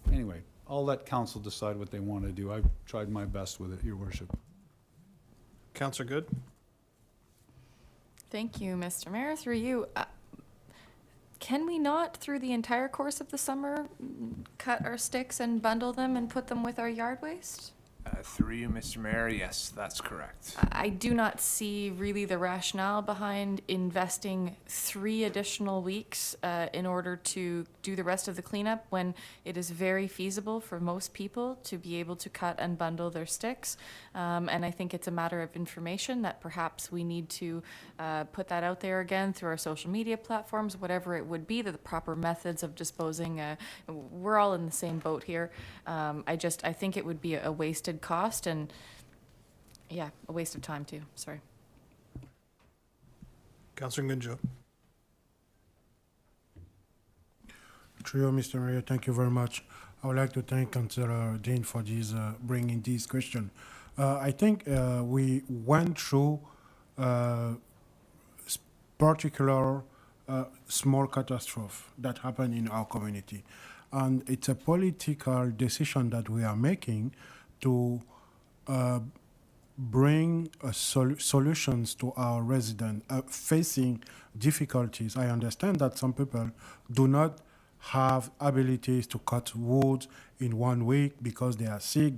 Anyway, I'll let council decide what they want to do. I've tried my best with it, Your Worship. Councillor Good. Thank you, Mr. Mayor. Through you, can we not, through the entire course of the summer, cut our sticks and bundle them and put them with our yard waste? Through you, Mr. Mayor, yes, that's correct. I do not see really the rationale behind investing 3 additional weeks in order to do the rest of the cleanup when it is very feasible for most people to be able to cut and bundle their sticks. And I think it's a matter of information that perhaps we need to put that out there again through our social media platforms, whatever it would be, the proper methods of disposing. We're all in the same boat here. I think it would be a wasted cost and, yeah, a waste of time too. Sorry. Councillor Ngunjo. Trio, Mr. Mayor, thank you very much. I would like to thank Councillor Dean for this, bringing this question. I think we went through particular small catastrophe that happened in our community. And it's a political decision that we are making to bring solutions to our residents facing difficulties. I understand that some people do not have abilities to cut wood in 1 week because they are sick,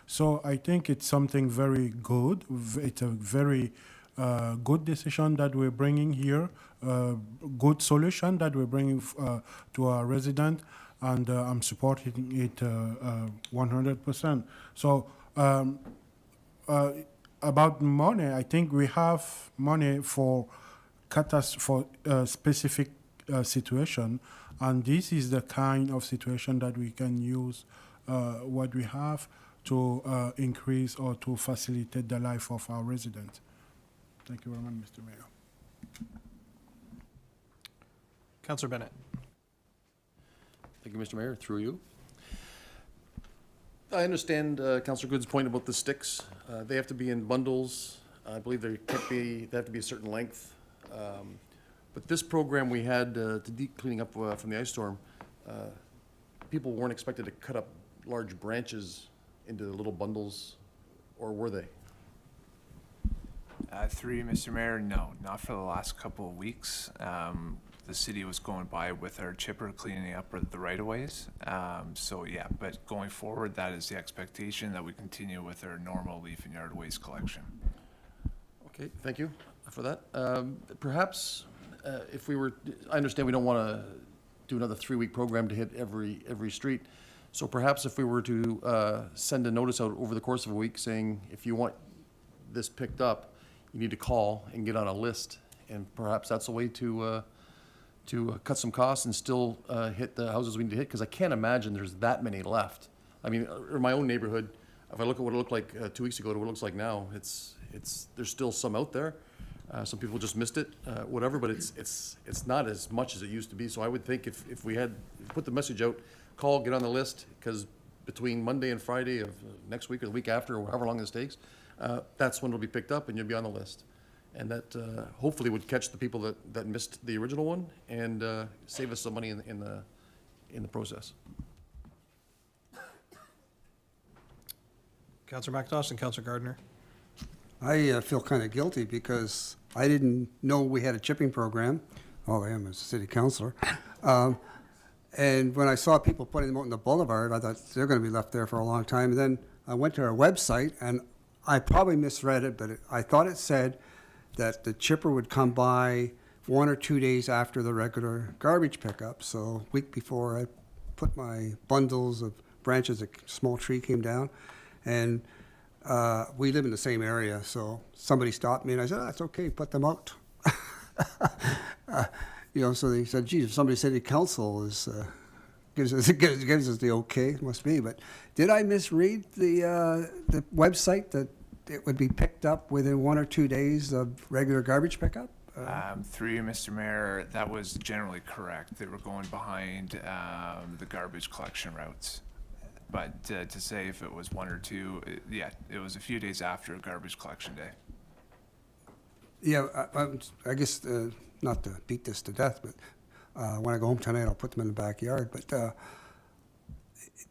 so I think it's something very good. It's a very good decision that we're bringing here, good solution that we're bringing to our residents, and I'm supporting it 100%. So about money, I think we have money for specific situation, and this is the kind of situation that we can use what we have to increase or to facilitate the life of our residents. Thank you very much, Mr. Mayor. Councillor Bennett. Thank you, Mr. Mayor. Through you. I understand Councillor Good's point about the sticks. They have to be in bundles. I believe they have to be a certain length. But this program we had to deep cleaning up from the ice storm, people weren't expected to cut up large branches into little bundles, or were they? Through you, Mr. Mayor, no, not for the last couple of weeks. The city was going by with our chipper cleaning up the right-of-ways. So yeah, but going forward, that is the expectation that we continue with our normal leaf and yard waste collection. Okay, thank you for that. Perhaps if we were, I understand we don't want to do another 3-week program to hit every street. So perhaps if we were to send a notice out over the course of a week saying, if you want this picked up, you need to call and get on a list. And perhaps that's a way to cut some costs and still hit the houses we need to hit, because I can't imagine there's that many left. I mean, in my own neighborhood, if I look at what it looked like 2 weeks ago to what it looks like now, there's still some out there. Some people just missed it, whatever, but it's not as much as it used to be. So I would think if we had put the message out, call, get on the list, because between Monday and Friday of next week or the week after, or however long this takes, that's when it'll be picked up and you'll be on the list. And that hopefully would catch the people that missed the original one and save us some money in the process. Councillor McIntosh and Councillor Gardner. I feel kind of guilty because I didn't know we had a chipping program. All I am is a city councillor. And when I saw people putting them out in the boulevard, I thought they're going to be left there for a long time. And then I went to our website, and I probably misread it, but I thought it said that the chipper would come by 1 or 2 days after the regular garbage pickup. So a week before, I put my bundles of branches, a small tree came down, and we live in the same area, so somebody stopped me, and I said, it's okay, put them out. So they said, geez, if somebody city council gives us the okay, it must be. But did I misread the website that it would be picked up within 1 or 2 days of regular garbage pickup? Through you, Mr. Mayor, that was generally correct. They were going behind the garbage collection routes. But to say if it was 1 or 2, it was a few days after garbage collection day. Yeah, I guess, not to beat this to death, but when I go home tonight, I'll put them in the backyard. But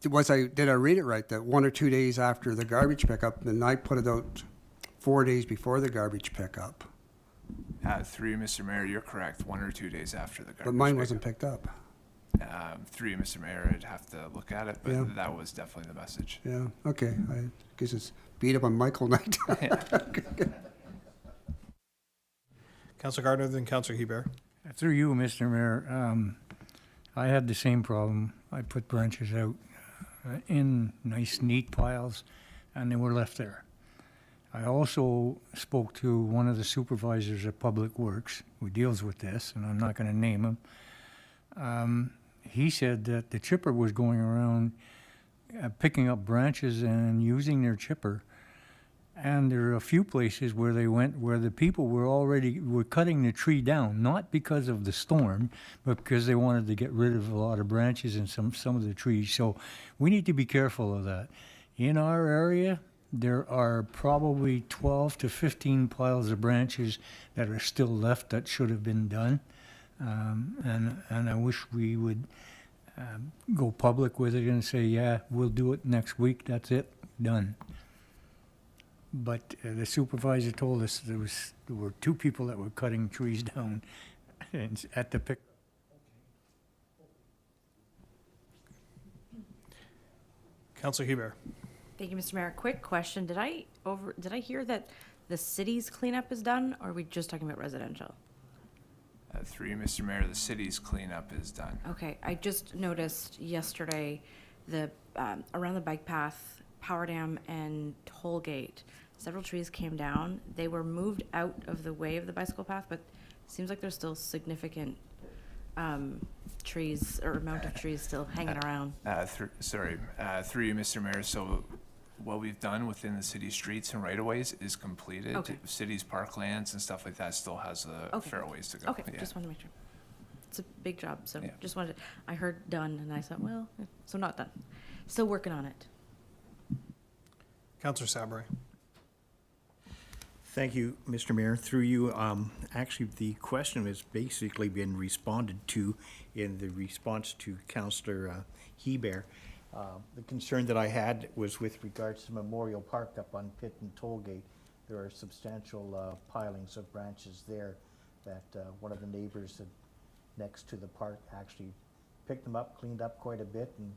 did I read it right, that 1 or 2 days after the garbage pickup, and I put it out 4 days before the garbage pickup? Through you, Mr. Mayor, you're correct, 1 or 2 days after the garbage But mine pickup. wasn't picked up. Through you, Mr. Mayor, I'd have to look at it, but Yeah. that was definitely the message. Yeah, okay. I guess it's beat up on Michael night. Councillor Gardner, then Councillor Hebert. Through you, Mr. Mayor, I had the same problem. I put branches out in nice, neat piles, and they were left there. I also spoke to one of the supervisors of Public Works who deals with this, and I'm not going to name him. He said that the chipper was going around picking up branches and using their chipper. And there are a few places where they went where the people were cutting the tree down, not because of the storm, but because they wanted to get rid of a lot of branches and some of the trees. So we need to be careful of that. In our area, there are probably 12 to 15 piles of branches that are still left that should have been done. And I wish we would go public with it and say, yeah, we'll do it next week. That's it, done. But the supervisor told us there were 2 people that were cutting trees down at the pick. Councillor Hebert. Thank you, Mr. Mayor. Quick question. Did I hear that the city's cleanup is done, or are we just talking about residential? Through you, Mr. Mayor, the city's cleanup is done. Okay, I just noticed yesterday the around the bike path, Power Dam and Toll Gate, several trees came down. They were moved out of the way of the bicycle path, but it seems like there's still significant trees or amount of trees still hanging around. Through you, Mr. Mayor, so what we've done within the city streets and right-of-ways is completed. Okay. Cities, parklands and stuff like that still has a fair ways to go. Okay, Yeah. just wanted to make sure. It's a big job, so Yeah. just wanted, I heard done and I thought, well, so not done. Still working on it. Councillor Sabri. Thank you, Mr. Mayor. Through you, actually, the question has basically been responded to in the response to Councillor Hebert. The concern that I had was with regards to Memorial Park up on Pitt and Tollgate. there are substantial pilings of branches there that one of the neighbors next to the park actually picked them up, cleaned up quite a bit, and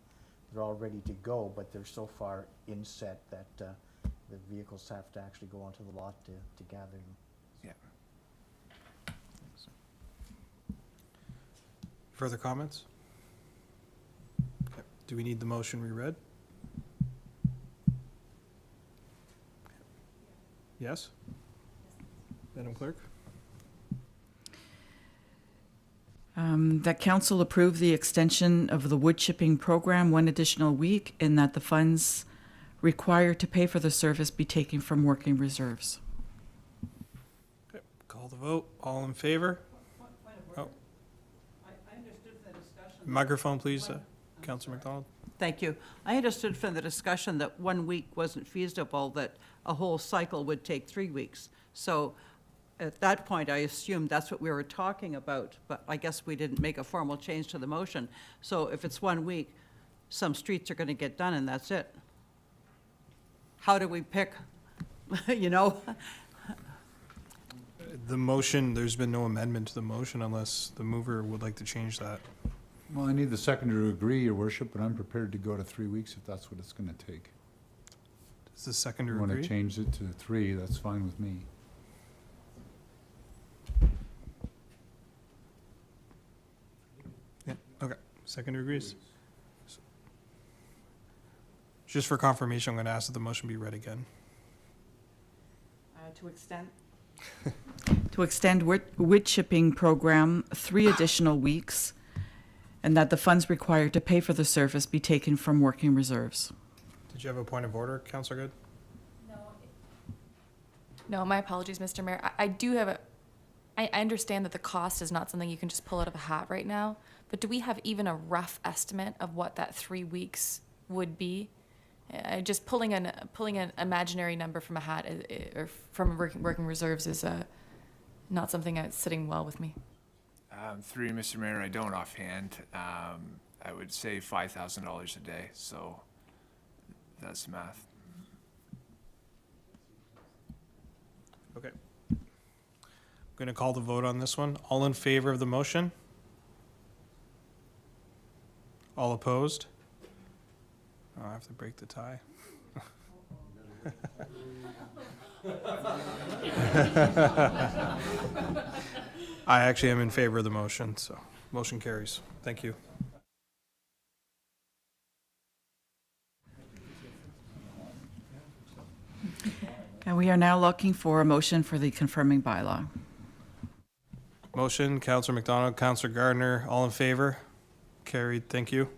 they're all ready to go, but they're so far inset that the vehicles have to actually go onto the lot to gather them. Yeah. Further comments? Okay. Do we need the motion reread? Yes? Madam Clerk? That council approve the extension of the wood chipping program one additional week, and that the funds required to pay for the service be taken from working reserves. Okay. Call the vote. All in favor? Oh. I understood the discussion. Microphone, please, Councillor McDonald. Thank you. I understood from the discussion that 1 week wasn't feasible, that a whole cycle would take 3 weeks. So at that point, I assumed that's what we were talking about, but I guess we didn't make a formal change to the motion. So if it's 1 week, some streets are going to get done and that's it. How do we pick, you know? The motion, there's been no amendment to the motion unless the mover would like to change that. Well, I need the seconder to agree, Your Worship, but I'm prepared to go to 3 weeks if that's what it's going to take. Does the seconder Want agree? to change it to 3, that's fine with me. Yeah, okay. Seconder agrees. Just for confirmation, I'm going to ask that the motion be read again. To extend wood chipping program 3 additional weeks, and that the funds required to pay for the service be taken from working reserves. Did you have a point of order, Councillor Good? No, my apologies, Mr. Mayor. I do have I understand that the cost is not something you can just pull out of a hat right now, but do we have even a rough estimate of what that 3 weeks would be? Just pulling an imaginary number from a hat or from working reserves is not something that's sitting well with me. Through you, Mr. Mayor, I don't offhand. I would say $5,000 a day, so that's math. Okay. I'm going to call the vote on this one. All in favor of the motion? All opposed? Oh, I have to break the tie. I actually am in favor of the motion, so motion carries. Thank you. And we are now looking for a motion for the confirming bylaw. Motion, Councillor McDonald, Councillor Gardner, all in favor? Carried, thank you.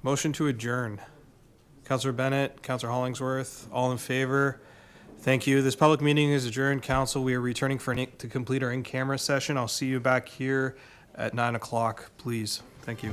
Motion to adjourn. Councillor Bennett, Councillor Hollingsworth, all in favor? Thank you. This public meeting is adjourned. Council, we are returning to complete our in-camera session. I'll see you back here at 9 o'clock, please. Thank you.